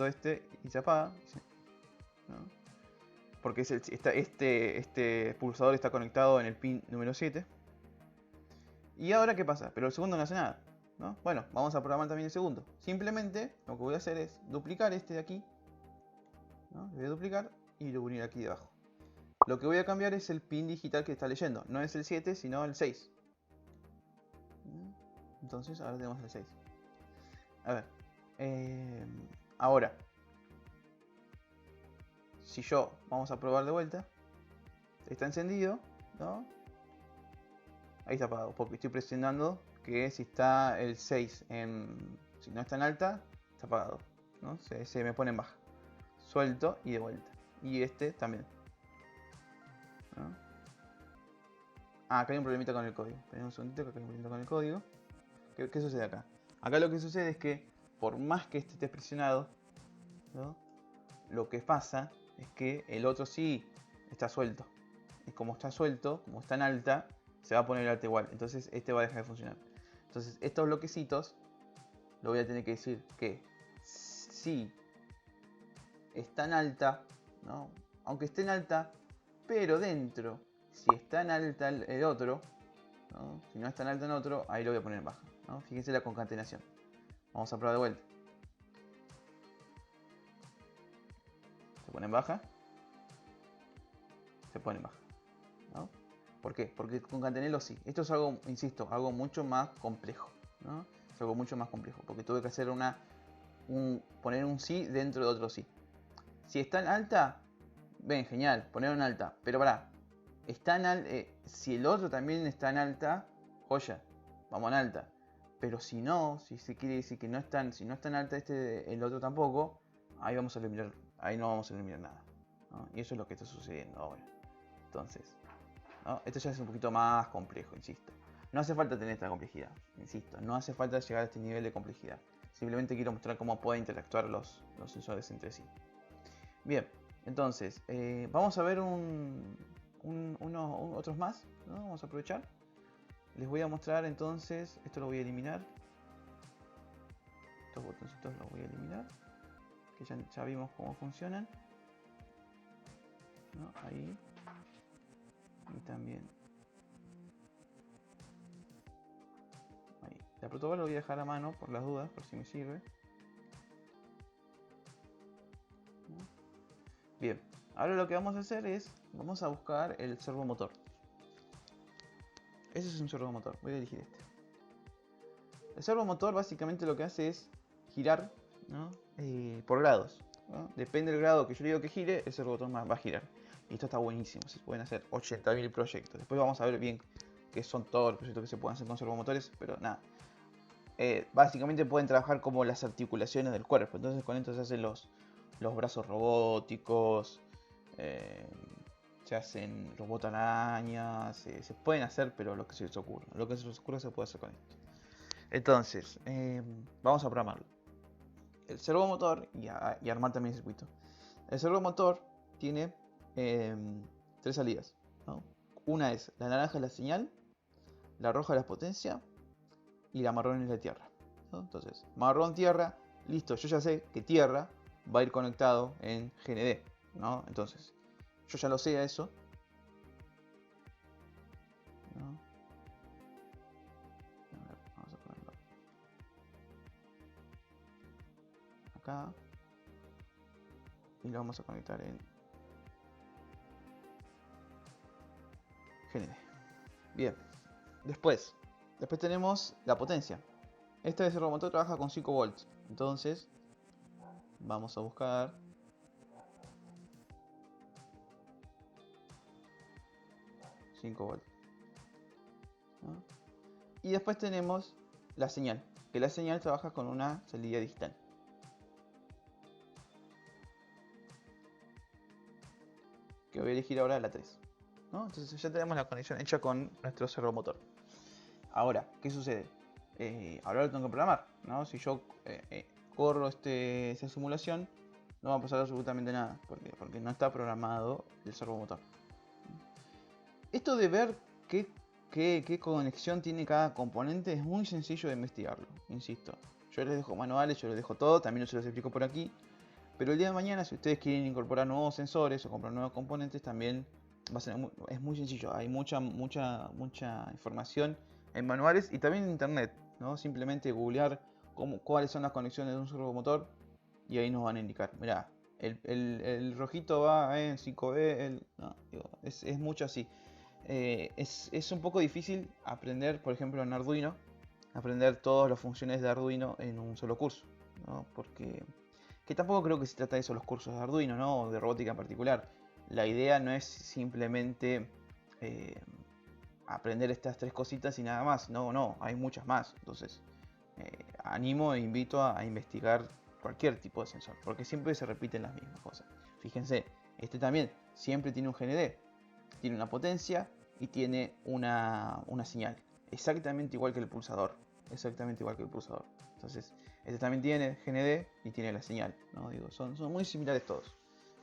este y se apaga. ¿No? Porque este pulsador está conectado en el pin número 7. ¿Y ahora qué pasa? Pero el segundo no hace nada, ¿no? Bueno, vamos a programar también el segundo. Simplemente lo que voy a hacer es duplicar este de aquí, ¿no? Lo voy a duplicar y lo voy a unir aquí debajo. Lo que voy a cambiar es el pin digital que está leyendo. No es el 7, sino el 6. Entonces ahora tenemos el 6. A ver. Ahora. Si yo, vamos a probar de vuelta. Está encendido, ¿no? Ahí está apagado, porque estoy presionando que si está el 6 si no está en alta, está apagado, ¿no? Se me pone en baja. Suelto y de vuelta. Y este también, ¿no? Acá hay un problemita con el código. Esperen un segundito que acá hay un problemita con el código. ¿Qué sucede acá? Acá lo que sucede es que por más que este esté presionado, ¿no? Lo que pasa es que el otro sí está suelto. Y como está suelto, como está en alta, se va a poner alta igual. Entonces este va a dejar de funcionar. Entonces estos bloquecitos lo voy a tener que decir que si está en alta, ¿no? Aunque esté en alta, pero dentro, si está en alta el otro, ¿no? Si no está en alta en otro, ahí lo voy a poner en baja, ¿no? Fíjense la concatenación. Vamos a probar de vuelta. Se pone en baja. se pone en baja, ¿no? ¿Por qué? Porque concatené sí. Esto es algo, insisto, algo mucho más complejo, ¿no? Es algo mucho más complejo, porque tuve que hacer poner un sí dentro de otro sí. Si está en alta, ven, genial, poner en alta. Pero pará, si el otro también está en alta, joya, vamos en alta. Pero si no, si se quiere decir que no están, si no está en alta el otro tampoco, ahí vamos a eliminar, ahí no vamos a eliminar nada, ¿no? Y eso es lo que está sucediendo ahora. Entonces, ¿no? Esto ya es un poquito más complejo, insisto. No hace falta tener esta complejidad, insisto. No hace falta llegar a este nivel de complejidad. Simplemente quiero mostrar cómo pueden interactuar los sensores entre sí. Bien, entonces, vamos a ver otros más, ¿no? Vamos a aprovechar. Les voy a mostrar entonces, esto lo voy a eliminar. Estos botoncitos los voy a eliminar, que ya vimos cómo funcionan, ¿no? Ahí. Y también ahí. La protobala lo voy a dejar a mano por las dudas, por si me sirve. ¿No? Bien, ahora lo que vamos a hacer es, vamos a buscar el servomotor. Ese es un servomotor, voy a elegir este. El servomotor básicamente lo que hace es girar, ¿no? Por grados, ¿no? Depende del grado que yo digo que gire, el servomotor va a girar. Y esto está buenísimo, se pueden hacer 80.000 proyectos. Después vamos a ver bien qué son todos los proyectos que se pueden hacer con servomotores, pero nada. Básicamente pueden trabajar como las articulaciones del cuerpo. Entonces con esto se hacen los brazos robóticos, se hacen robot arañas, se pueden hacer, pero lo que se les ocurra. Lo que se les ocurra se puede hacer con esto. Entonces, vamos a programarlo. El servomotor y armar también el circuito. El servomotor tiene 3 salidas, ¿no? Una es la naranja es la señal, la roja es la potencia y la marrón es la tierra, ¿no? Entonces, marrón, tierra, listo, yo ya sé que tierra va a ir conectado en GND, ¿no? Entonces, yo ya lo sé a eso, ¿no? A ver, vamos a ponerlo acá y lo vamos a conectar en GND. Bien, después tenemos la potencia. Este servomotor trabaja con 5 volts, entonces vamos a buscar 5 volts, ¿no? Y después tenemos la señal, que la señal trabaja con una salida digital, que voy a elegir ahora la 3, ¿no? Entonces ya tenemos la conexión hecha con nuestro servomotor. Ahora, ¿qué sucede? Ahora lo tengo que programar, ¿no? Si yo corro esa simulación, no va a pasar absolutamente nada, porque no está programado el servomotor. Esto de ver qué conexión tiene cada componente es muy sencillo de investigarlo, insisto. Yo les dejo manuales, yo les dejo todo, también se los explico por aquí. Pero el día de mañana, si ustedes quieren incorporar nuevos sensores o comprar nuevos componentes, también es muy sencillo. Hay mucha información en manuales y también en internet, ¿no? Simplemente googlear cuáles son las conexiones de un servomotor y ahí nos van a indicar. Mirá, el rojito va en 5B, no, digo, es mucho así. Es un poco difícil aprender, por ejemplo, en Arduino, aprender todas las funciones de Arduino en un solo curso, ¿no? Porque que tampoco creo que se trata de eso los cursos de Arduino, ¿no? O de robótica en particular. La idea no es simplemente aprender estas 3 cositas y nada más. No, hay muchas más. Entonces, animo e invito a investigar cualquier tipo de sensor, porque siempre se repiten las mismas cosas. Fíjense, este también siempre tiene un GND, tiene una potencia y tiene una señal. Exactamente igual que el pulsador. Exactamente igual que el pulsador. Entonces, este también tiene GND y tiene la señal, ¿no? Digo, son muy similares todos.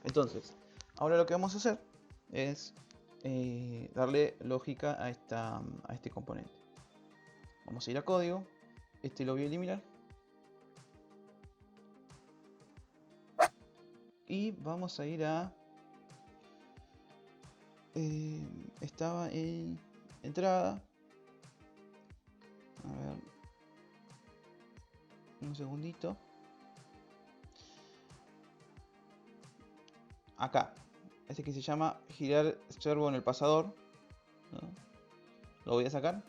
Entonces, ahora lo que vamos a hacer es darle lógica a este componente. Vamos a ir a código. Este lo voy a eliminar. Y vamos a ir a... estaba en entrada. A ver. Un segundito. Acá. Este que se llama girar servo en el pasador, ¿no? Lo voy a sacar.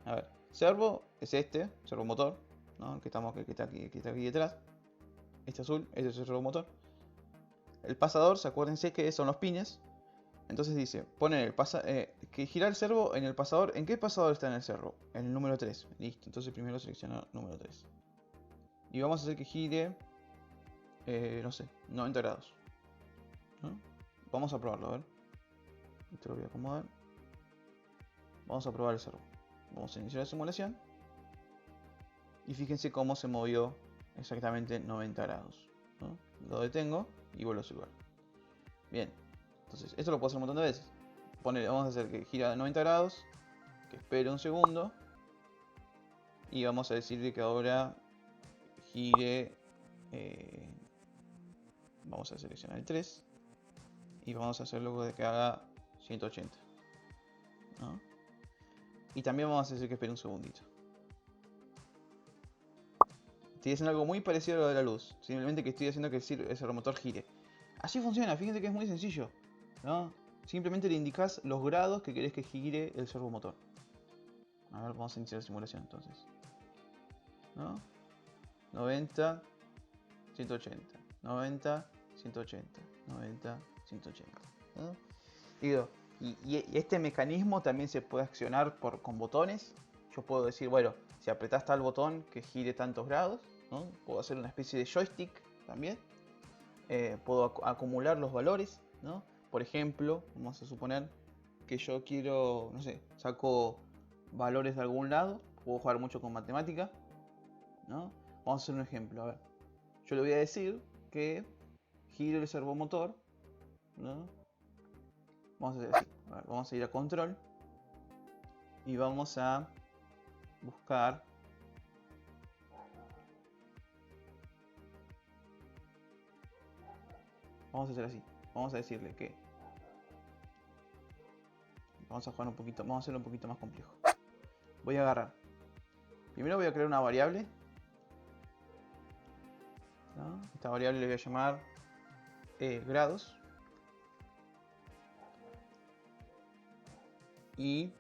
A ver, servo es este, servo motor, ¿no? Que está aquí detrás. Este azul, este es el servo motor. El pasador, acuérdense que son los pines. Entonces dice, ponen que girar el servo en el pasador. ¿En qué pasador está en el servo? En el número 3. Listo, entonces primero selecciono número 3. Y vamos a hacer que gire, no sé, 90 grados, ¿no? Vamos a probarlo, a ver. Esto lo voy a acomodar. Vamos a probar el servo. Vamos a iniciar la simulación. Y fíjense cómo se movió exactamente 90 grados, ¿no? Lo detengo y vuelvo a su lugar. Bien, entonces esto lo puedo hacer un montón de veces. Vamos a hacer que gira de 90 grados, que espere un segundo. Y vamos a decirle que ahora gire. Vamos a seleccionar el 3. Y vamos a hacer luego de que haga 180, ¿no? Y también vamos a decir que espere un segundito. Estoy haciendo algo muy parecido a lo de la luz. Simplemente que estoy haciendo que el servomotor gire. Así funciona, fíjense que es muy sencillo, ¿no? Simplemente le indicas los grados que querés que gire el servomotor. A ver, vamos a iniciar la simulación entonces, ¿no? 90, 180, 90, 180, 90, 180, ¿no? Digo, y este mecanismo también se puede accionar con botones. Yo puedo decir, bueno, si apretás tal botón que gire tantos grados, ¿no? Puedo hacer una especie de joystick también. Puedo acumular los valores, ¿no? Por ejemplo, vamos a suponer que yo quiero, no sé, saco valores de algún lado. Puedo jugar mucho con matemática, ¿no? Vamos a hacer un ejemplo, a ver. Yo le voy a decir que gire el servomotor, ¿no? Vamos a hacer así. A ver, vamos a ir a control y vamos a buscar vamos a hacer así. Vamos a decirle que vamos a jugar un poquito, vamos a hacerlo un poquito más complejo. Voy a agarrar. Primero voy a crear una variable, ¿no? Esta variable le voy a llamar grados. Y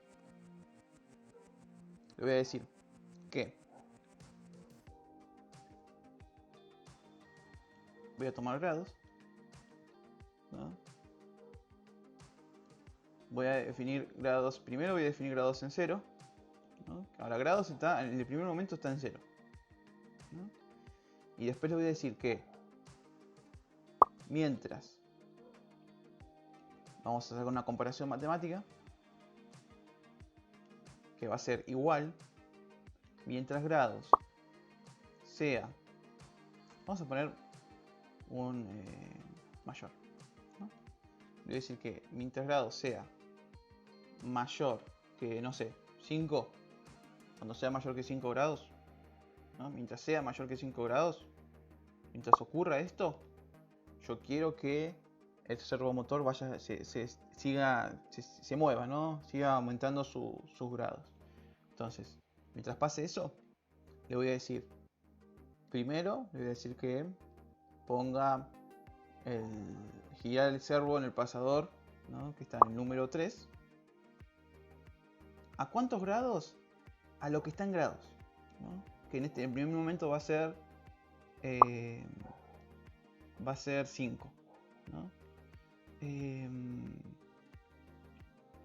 le voy a decir que voy a tomar grados, ¿no? Voy a definir grados. Primero voy a definir grados en 0, ¿no? Ahora grados está, en el primer momento está en 0, ¿no? Y después le voy a decir que mientras, vamos a hacer una comparación matemática, que va a ser igual, mientras grados sea, vamos a poner un mayor, ¿no? Le voy a decir que mientras grados sea mayor que, no sé, 5, cuando sea mayor que 5 grados, ¿no? Mientras sea mayor que 5 grados, mientras ocurra esto, yo quiero que el servomotor vaya, se mueva, ¿no? Siga aumentando sus grados. Entonces, mientras pase eso, le voy a decir, primero le voy a decir que ponga girar el servo en el pasador, ¿no? Que está en el número 3. ¿A cuántos grados? A lo que está en grados, ¿no? Que en primer momento va a ser 5, ¿no?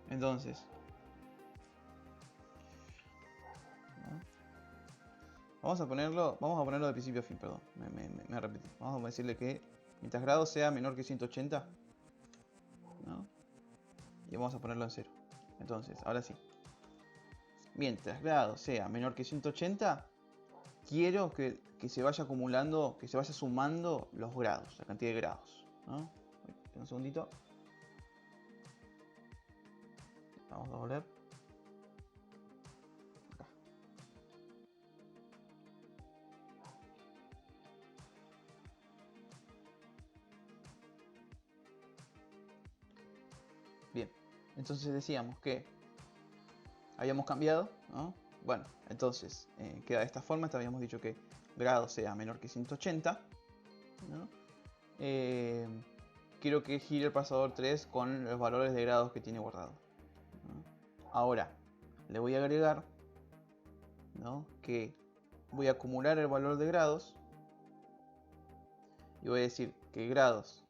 Entonces, ¿no? Vamos a ponerlo de principio a fin, perdón, me repetí. Vamos a decirle que mientras grados sea menor que 180, ¿no? Y vamos a ponerlo en 0. Entonces, ahora sí. Mientras grados sea menor que 180, quiero que se vaya acumulando, que se vaya sumando los grados, la cantidad de grados, ¿no? Un segundito. Vamos a volver. Acá. Bien, entonces decíamos que habíamos cambiado, ¿no? Bueno, entonces queda de esta forma. Habíamos dicho que grado sea menor que 180, ¿no? Mientras grado sea mayor que 180, quiero que se vaya acumulando los grados, la cantidad de grados, ¿no? quiero que gire el pasador 3 con los valores de grados que tiene guardado, ¿no? Ahora, le voy a agregar, ¿no?, que voy a acumular el valor de grados y voy a decir que grados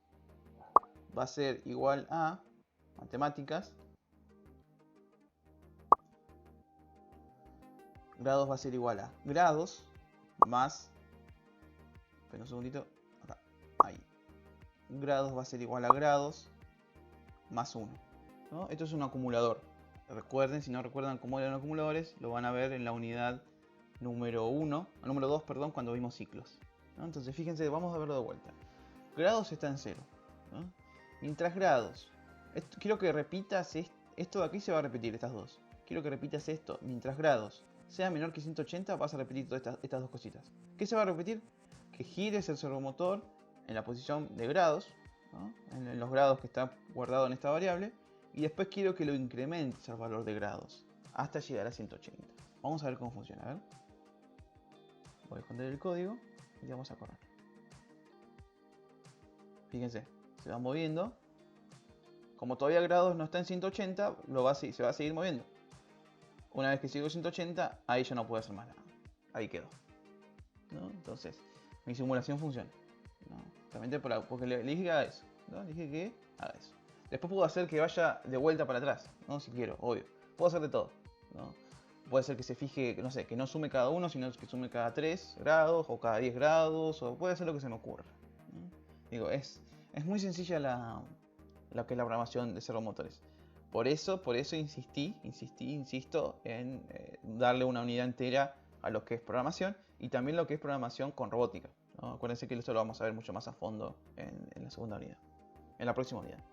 va a ser igual a matemáticas. Grados va a ser igual a grados más, espera un segundito, acá, ahí. Grados va a ser igual a grados más 1, ¿no? Esto es un acumulador. Recuerden, si no recuerdan cómo eran los acumuladores, lo van a ver en la unidad número 1, número 2, perdón, cuando vimos ciclos, ¿no? Entonces fíjense, vamos a verlo de vuelta. Grados está en 0, ¿no? Mientras grados, quiero que repitas esto de aquí, se va a repetir estas dos. Quiero que repitas esto, mientras grados sea menor que 180, vas a repetir todas estas dos cositas. ¿Qué se va a repetir? Que gires el servomotor en la posición de grados, ¿no?, en los grados que está guardado en esta variable, y después quiero que lo incrementes al valor de grados hasta llegar a 180. Vamos a ver cómo funciona. A ver. Voy a esconder el código y vamos a correr. Fíjense, se va moviendo. Como todavía grados no está en 180, se va a seguir moviendo. Una vez que sigo 180, ahí ya no puedo hacer más nada. Ahí quedó, ¿no? Entonces, mi simulación funciona, ¿no? Justamente porque le dije que haga eso, ¿no? Le dije que haga eso. Después puedo hacer que vaya de vuelta para atrás, ¿no? Si quiero, obvio. Puedo hacer de todo, ¿no? Puede ser que se fije, no sé, que no sume cada uno, sino que sume cada 3 grados o cada 10 grados, o puede ser lo que se me ocurra, ¿no? Digo, es muy sencilla lo que es la programación de servomotores. Por eso insisto en darle una unidad entera a lo que es programación y también lo que es programación con robótica, ¿no? Acuérdense que eso lo vamos a ver mucho más a fondo en la segunda unidad, en la próxima unidad.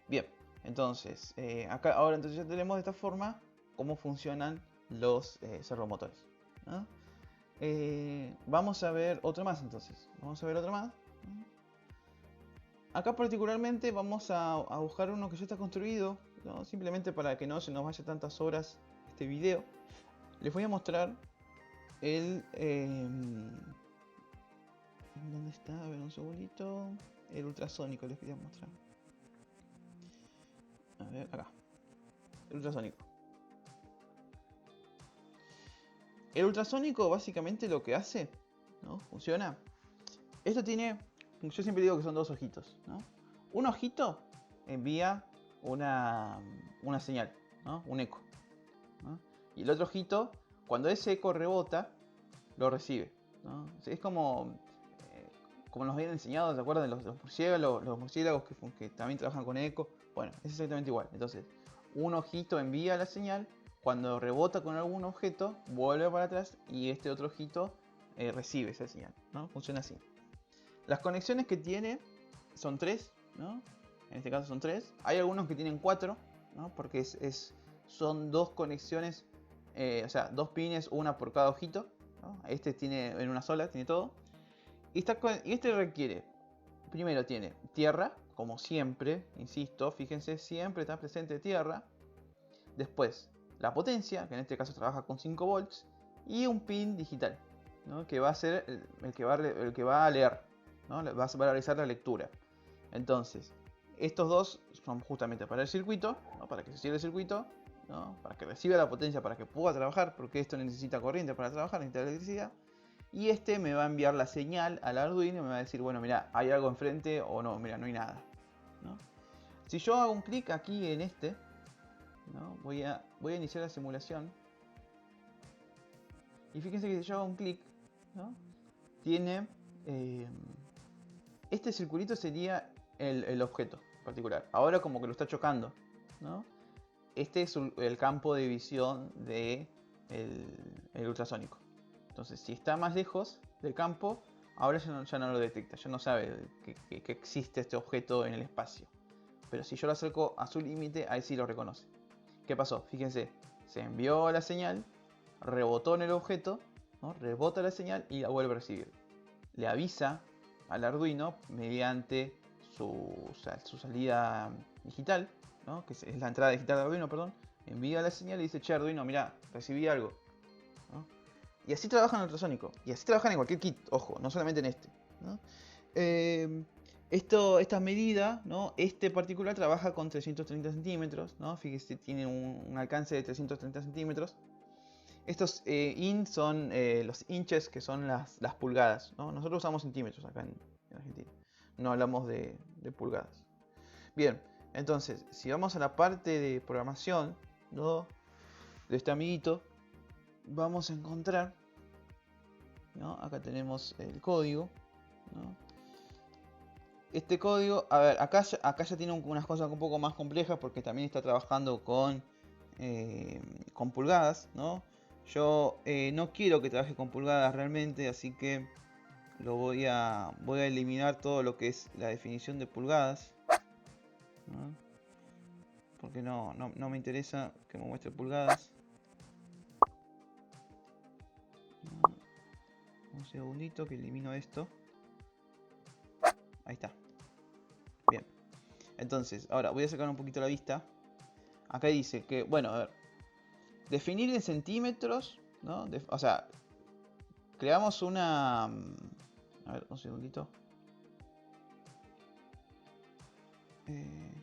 Bien, entonces, acá ahora entonces ya tenemos de esta forma cómo funcionan los servomotores, ¿no? Vamos a ver otro más entonces. Vamos a ver otro más. Acá particularmente vamos a buscar uno que ya está construido, ¿no? Simplemente para que no se nos vaya tantas horas este video. Les voy a mostrar el... ¿dónde está? A ver un segundito. El ultrasónico les quería mostrar. A ver, acá. El ultrasónico. El ultrasónico básicamente lo que hace, ¿no? Funciona. Esto tiene... Yo siempre digo que son dos ojitos, ¿no? Un ojito envía una señal, ¿no? Un eco, ¿no? Y el otro ojito, cuando ese eco rebota, lo recibe, ¿no? Es como nos habían enseñado, ¿se acuerdan? Los murciélagos que también trabajan con eco. Bueno, es exactamente igual. Entonces, un ojito envía la señal, cuando rebota con algún objeto, vuelve para atrás y este otro ojito recibe esa señal, ¿no? Funciona así. Las conexiones que tiene son 3, ¿no? En este caso son 3. Hay algunos que tienen 4, ¿no? Porque son dos conexiones, o sea, 2 pines, una por cada ojito, ¿no? Este tiene en una sola, tiene todo. Y este requiere, primero tiene tierra, como siempre, insisto, fíjense, siempre está presente tierra. Después, la potencia, que en este caso trabaja con 5 volts. Y un pin digital, ¿no? Que va a ser el que va a leer, ¿no? Va a realizar la lectura. Entonces, estos dos son justamente para el circuito, ¿no? Para que se cierre el circuito, ¿no? Para que reciba la potencia, para que pueda trabajar, porque esto necesita corriente para trabajar, necesita electricidad. Y este me va a enviar la señal al Arduino y me va a decir, bueno, mira, hay algo enfrente o no, mira, no hay nada, ¿no? Si yo hago un clic aquí en este, ¿no? Voy a iniciar la simulación. Y fíjense que si yo hago un clic, ¿no? Tiene... este circulito sería el objeto particular. Ahora como que lo está chocando, ¿no? Este es el campo de visión del ultrasónico. Entonces, si está más lejos del campo, ahora ya no lo detecta, ya no sabe que existe este objeto en el espacio. Pero si yo lo acerco a su límite, ahí sí lo reconoce. ¿Qué pasó? Fíjense, se envió la señal, rebotó en el objeto, ¿no? Rebota la señal y la vuelve a recibir. Le avisa al Arduino mediante su salida digital, ¿no? Que es la entrada digital de Arduino, perdón. Envía la señal y dice, che Arduino, mira, recibí algo, ¿no? Y así trabaja en el ultrasónico. Y así trabajan en cualquier kit, ojo, no solamente en este, ¿no? Esta medida, ¿no? Este particular trabaja con 330 centímetros, ¿no? Fíjese, tiene un alcance de 330 centímetros. Estos in son los inches, que son las pulgadas, ¿no? Nosotros usamos centímetros acá en Argentina. No hablamos de pulgadas. Bien, entonces, si vamos a la parte de programación, ¿no? De este amiguito, vamos a encontrar, ¿no? Acá tenemos el código, ¿no? Este código, a ver, acá ya tiene unas cosas un poco más complejas porque también está trabajando con pulgadas, ¿no? Yo no quiero que trabaje con pulgadas realmente, así que voy a eliminar todo lo que es la definición de pulgadas, ¿no? Porque no me interesa que me muestre pulgadas. ¿No? Un segundito que elimino esto. Ahí está. Bien. Entonces, ahora voy a sacar un poquito la vista. Acá dice que, bueno, a ver. Definir en centímetros, ¿no? O sea, creamos una... A ver, un segundito. Eh,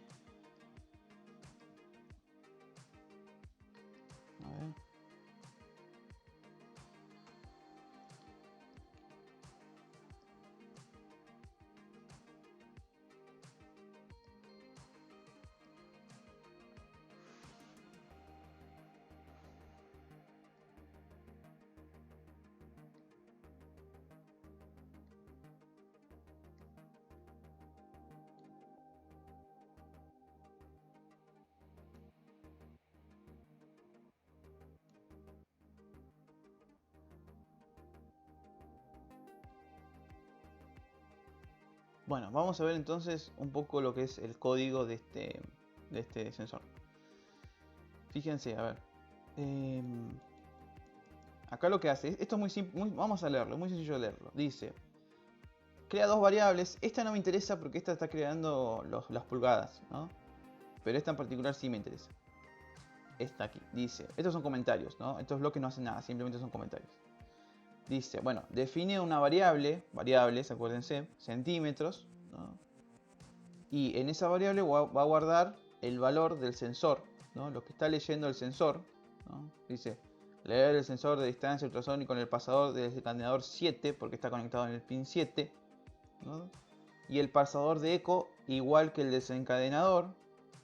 a ver. Bueno, vamos a ver entonces un poco lo que es el código de este sensor. Fíjense, a ver. Acá lo que hace, esto es muy simple, vamos a leerlo, es muy sencillo de leerlo. Dice, crea dos variables. Esta no me interesa porque esta está creando las pulgadas, ¿no? Pero esta en particular sí me interesa. Esta aquí, dice, estos son comentarios, ¿no? Estos bloques no hacen nada, simplemente son comentarios. Dice, bueno, define una variables, acuérdense, centímetros, ¿no? Y en esa variable va a guardar el valor del sensor, ¿no? Lo que está leyendo el sensor, ¿no? Dice, leer el sensor de distancia ultrasónico con el pasador del desencadenador 7, porque está conectado en el pin 7, ¿no? Y el pasador de eco igual que el desencadenador,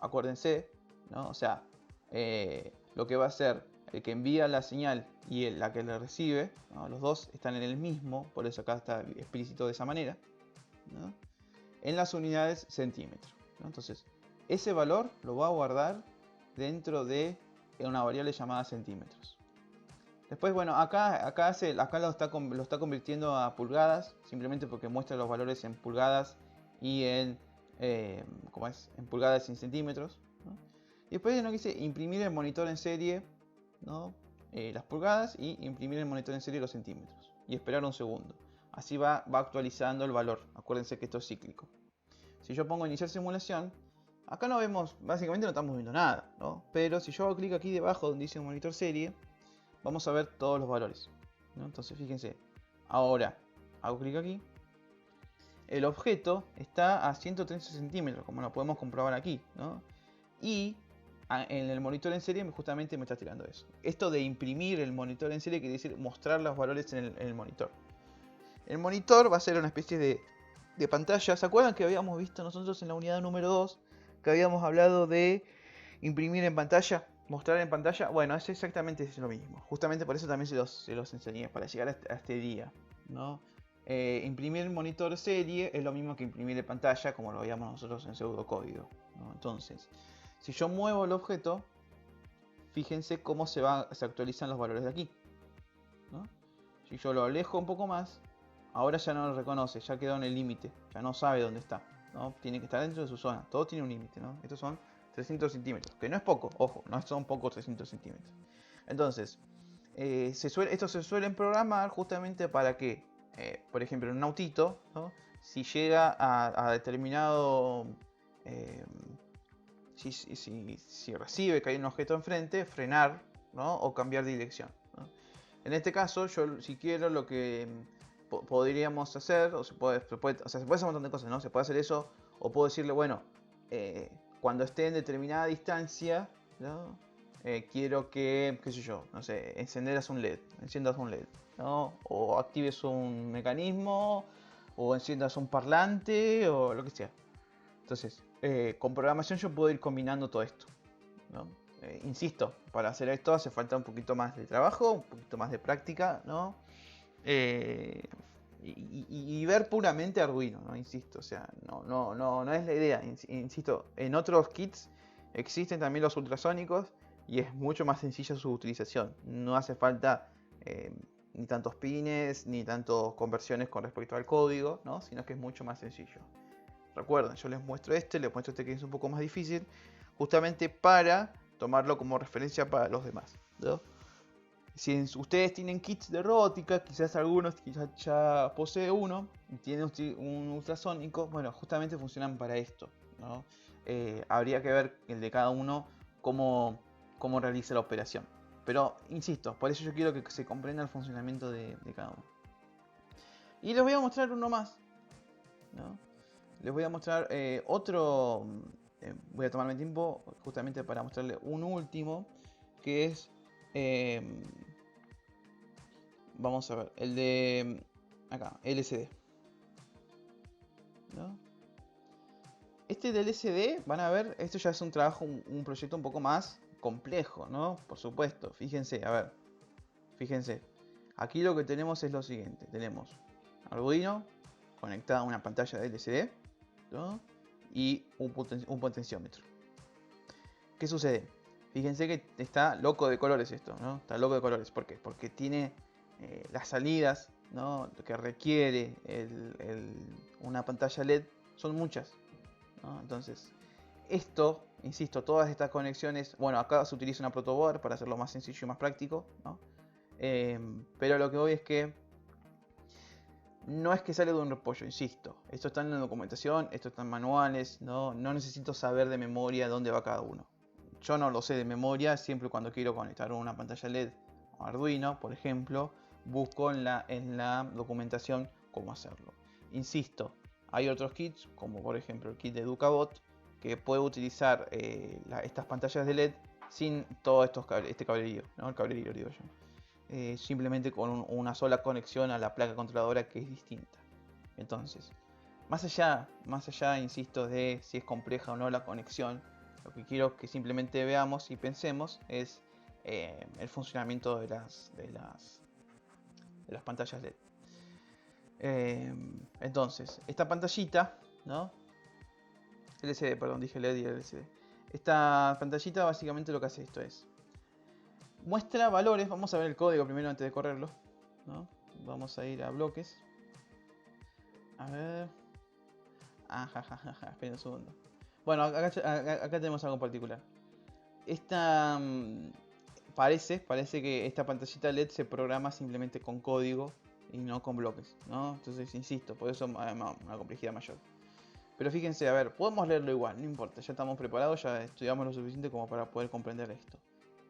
acuérdense, ¿no? O sea, lo que va a hacer el que envía la señal y la que la recibe, ¿no? Los dos están en el mismo, por eso acá está explícito de esa manera, ¿no? En las unidades centímetros, ¿no? Entonces, ese valor lo va a guardar dentro de una variable llamada centímetros. Después, bueno, acá lo está convirtiendo a pulgadas, simplemente porque muestra los valores en pulgadas y en, en pulgadas y en centímetros, ¿no? Y después nos dice imprimir el monitor en serie, ¿no? Las pulgadas, y imprimir el monitor en serie los centímetros. Y esperar un segundo. Así va actualizando el valor. Acuérdense que esto es cíclico. Si yo pongo iniciar simulación, acá no vemos, básicamente no estamos viendo nada, ¿no? Pero si yo hago clic aquí debajo donde dice monitor serie, vamos a ver todos los valores, ¿no? Entonces fíjense, ahora hago clic aquí, el objeto está a 130 centímetros, como lo podemos comprobar aquí, ¿no? Y en el monitor en serie justamente me está tirando eso. Esto de imprimir el monitor en serie quiere decir mostrar los valores en el monitor. El monitor va a ser una especie de pantalla. ¿Se acuerdan que habíamos visto nosotros en la unidad número 2? Que habíamos hablado de imprimir en pantalla, mostrar en pantalla. Bueno, es exactamente lo mismo. Justamente por eso también se los enseñé, para llegar a este día, ¿no? Imprimir monitor serie es lo mismo que imprimir en pantalla, como lo veíamos nosotros en pseudocódigo, ¿no? Entonces, si yo muevo el objeto, fíjense cómo se actualizan los valores de aquí, ¿no? Si yo lo alejo un poco más, ahora ya no lo reconoce, ya quedó en el límite, ya no sabe dónde está, ¿no? Tiene que estar dentro de su zona, todo tiene un límite, ¿no? Estos son 300 centímetros, que no es poco, ojo, no son pocos 300 centímetros. Entonces, estos se suelen programar justamente para que, por ejemplo, en un autito, ¿no? Si llega a determinado... si recibe que hay un objeto enfrente, frenar, ¿no? O cambiar de dirección, ¿no? En este caso, yo si quiero lo que podríamos hacer, o o sea, se puede hacer un montón de cosas, ¿no? Se puede hacer eso, o puedo decirle, bueno, cuando esté en determinada distancia, ¿no? Quiero que, qué sé yo, no sé, enciendas un LED, ¿no? O actives un mecanismo, o enciendas un parlante, o lo que sea. Entonces, con programación yo puedo ir combinando todo esto, ¿no? Insisto, para hacer esto hace falta un poquito más de trabajo, un poquito más de práctica, ¿no? Eh, y ver puramente Arduino, ¿no? Insisto, o sea, no es la idea. Insisto, en otros kits existen también los ultrasónicos y es mucho más sencilla su utilización. No hace falta ni tantos pines, ni tantas conversiones con respecto al código, ¿no? Sino que es mucho más sencillo. Recuerden, yo les muestro les muestro que es un poco más difícil, justamente para tomarlo como referencia para los demás, ¿no? Si ustedes tienen kits de robótica, quizás algunos quizás ya posee uno y tienen un ultrasónico, bueno, justamente funcionan para esto, ¿no? Habría que ver el de cada uno cómo realiza la operación. Pero insisto, por eso yo quiero que se comprenda el funcionamiento de cada uno. Y les voy a mostrar uno más, ¿no? Les voy a mostrar otro. Voy a tomarme tiempo justamente para mostrarle un último, que es vamos a ver, el de acá, LCD, ¿no? Este del LCD, van a ver, esto ya es un trabajo, un proyecto un poco más complejo, ¿no? Por supuesto, fíjense, a ver, fíjense. Aquí lo que tenemos es lo siguiente, tenemos Arduino conectado a una pantalla de LCD, ¿no? Y un potenciómetro. ¿Qué sucede? Fíjense que está loco de colores esto, ¿no? Está loco de colores. ¿Por qué? Porque tiene las salidas, ¿no? Que requiere una pantalla LED son muchas, ¿no? Entonces, esto, insisto, todas estas conexiones, bueno, acá se utiliza una protoboard para hacerlo más sencillo y más práctico, ¿no? Pero lo que voy es que no es que sale de un repollo, insisto. Esto está en la documentación, esto está en manuales, ¿no? No necesito saber de memoria dónde va cada uno. Yo no lo sé de memoria, siempre cuando quiero conectar una pantalla LED o Arduino, por ejemplo, busco en la documentación cómo hacerlo. Insisto, hay otros kits, como por ejemplo el kit de EducaBot, que puede utilizar estas pantallas de LED sin todo este cablerío, ¿no? El cablerío, digo yo. Simplemente con una sola conexión a la placa controladora que es distinta. Entonces, más allá, insisto, de si es compleja o no la conexión, lo que quiero que simplemente veamos y pensemos es el funcionamiento de las pantallas LED. Entonces, esta pantallita, ¿no? LCD, perdón, dije LED y LCD. Esta pantallita básicamente lo que hace esto es muestra valores. Vamos a ver el código primero antes de correrlo, ¿no? Vamos a ir a bloques. A ver. Espera un segundo. Bueno, acá tenemos algo en particular. Esta parece que esta pantallita LED se programa simplemente con código y no con bloques, ¿no? Entonces, insisto, por eso una complejidad mayor. Pero fíjense, a ver, podemos leerlo igual, no importa, ya estamos preparados, ya estudiamos lo suficiente como para poder comprender esto.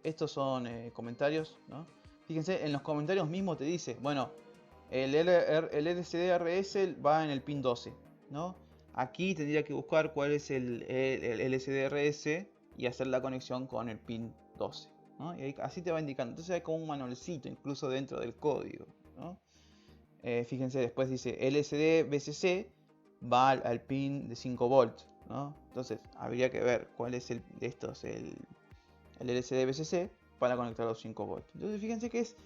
Estos son comentarios, ¿no? Fíjense, en los comentarios mismos te dice, bueno, el LCD-RS va en el pin 12, ¿no? Aquí tendría que buscar cuál es el LCD-RS y hacer la conexión con el pin 12, ¿no? Y así te va indicando. Entonces hay como un manualcito incluso dentro del código, ¿no? Fíjense, después dice LCD-BCC va al pin de 5 volts, ¿no? Entonces habría que ver cuál es el de estos, el LCD-BCC para conectar los 5 volts. Entonces fíjense que es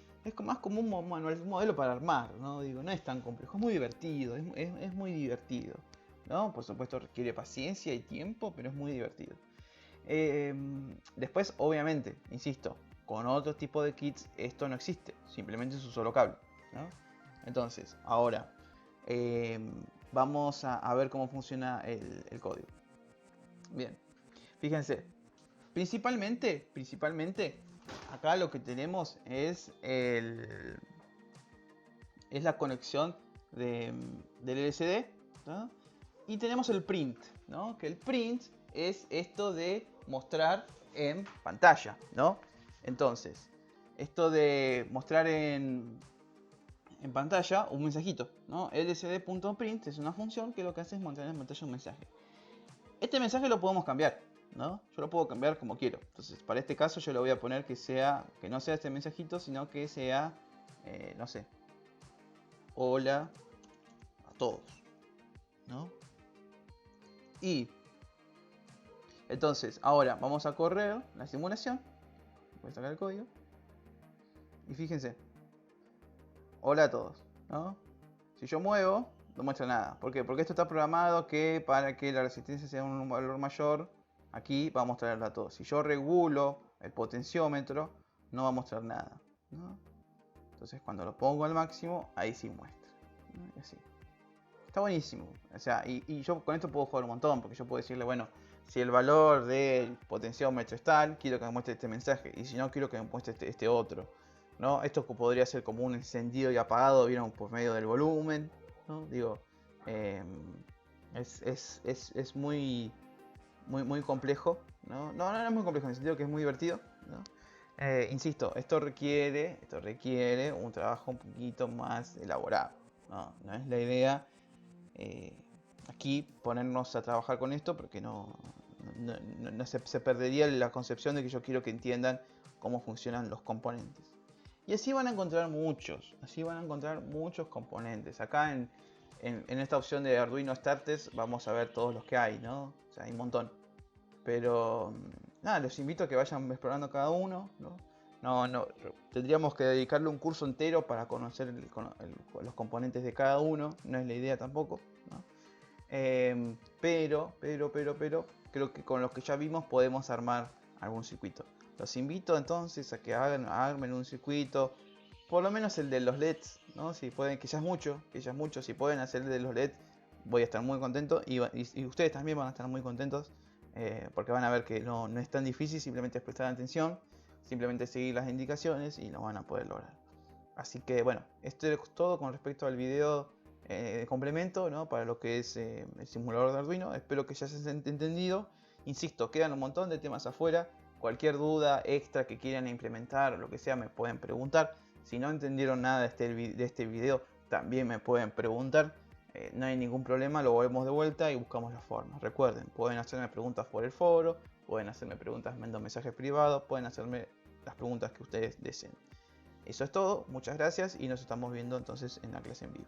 más como un modelo para armar, ¿no? Digo, no es tan complejo, es muy divertido, es muy divertido, ¿no? Por supuesto requiere paciencia y tiempo, pero es muy divertido. Después, obviamente, insisto, con otro tipo de kits esto no existe, simplemente es un solo cable, ¿no? Entonces, ahora vamos a ver cómo funciona el código. Bien, fíjense, principalmente, acá lo que tenemos es la conexión del LCD, ¿no? Y tenemos el print, ¿no? Que el print es esto de mostrar en pantalla, ¿no? Entonces, esto de mostrar en en pantalla un mensajito, ¿no? lsd.print es una función que lo que hace es mostrar en pantalla un mensaje. Este mensaje lo podemos cambiar, ¿no? Yo lo puedo cambiar como quiero. Entonces, para este caso yo le voy a poner que no sea este mensajito, sino que sea, no sé, hola a todos, ¿no? Y entonces, ahora vamos a correr la simulación. Voy a sacar el código. Y fíjense, hola a todos, ¿no? Si yo muevo, no muestra nada. ¿Por qué? Porque esto está programado que para que la resistencia sea un valor mayor, aquí va a mostrarla a todos. Si yo regulo el potenciómetro, no va a mostrar nada, ¿no? Entonces cuando lo pongo al máximo, ahí sí muestra, ¿no? Y así. Está buenísimo. O sea, y yo con esto puedo jugar un montón, porque yo puedo decirle, bueno, si el valor del potenciómetro es tal, quiero que me muestre este mensaje. Y si no, quiero que me muestre este otro, ¿no? Esto podría ser como un encendido y apagado, vieron, por medio del volumen, ¿no? Digo, es muy, muy complejo, ¿no? No es muy complejo, en el sentido que es muy divertido, ¿no? Insisto, esto requiere un trabajo un poquito más elaborado, ¿no? No es la idea aquí ponernos a trabajar con esto, porque se perdería la concepción de que yo quiero que entiendan cómo funcionan los componentes. Y así van a encontrar muchos componentes. Acá en esta opción de Arduino Starters vamos a ver todos los que hay, ¿no? O sea, hay un montón. Pero nada, los invito a que vayan explorando cada uno, ¿no? No, tendríamos que dedicarle un curso entero para conocer los componentes de cada uno, no es la idea tampoco, ¿no? Pero, creo que con los que ya vimos podemos armar algún circuito. Los invito entonces a que armen un circuito, por lo menos el de los LEDs, ¿no? Si pueden, que ya es mucho, si pueden hacer el de los LEDs, voy a estar muy contento y ustedes también van a estar muy contentos, porque van a ver que no es tan difícil, simplemente es prestar atención, simplemente seguir las indicaciones y lo van a poder lograr. Así que bueno, esto es todo con respecto al video de complemento, ¿no? Para lo que es el simulador de Arduino. Espero que ya se haya entendido. Insisto, quedan un montón de temas afuera. Cualquier duda extra que quieran implementar o lo que sea me pueden preguntar. Si no entendieron nada de este video, también me pueden preguntar. No hay ningún problema, lo volvemos de vuelta y buscamos las formas. Recuerden, pueden hacerme preguntas por el foro, pueden hacerme preguntas mandando mensajes privados, pueden hacerme las preguntas que ustedes deseen. Eso es todo, muchas gracias y nos estamos viendo entonces en la clase en vivo.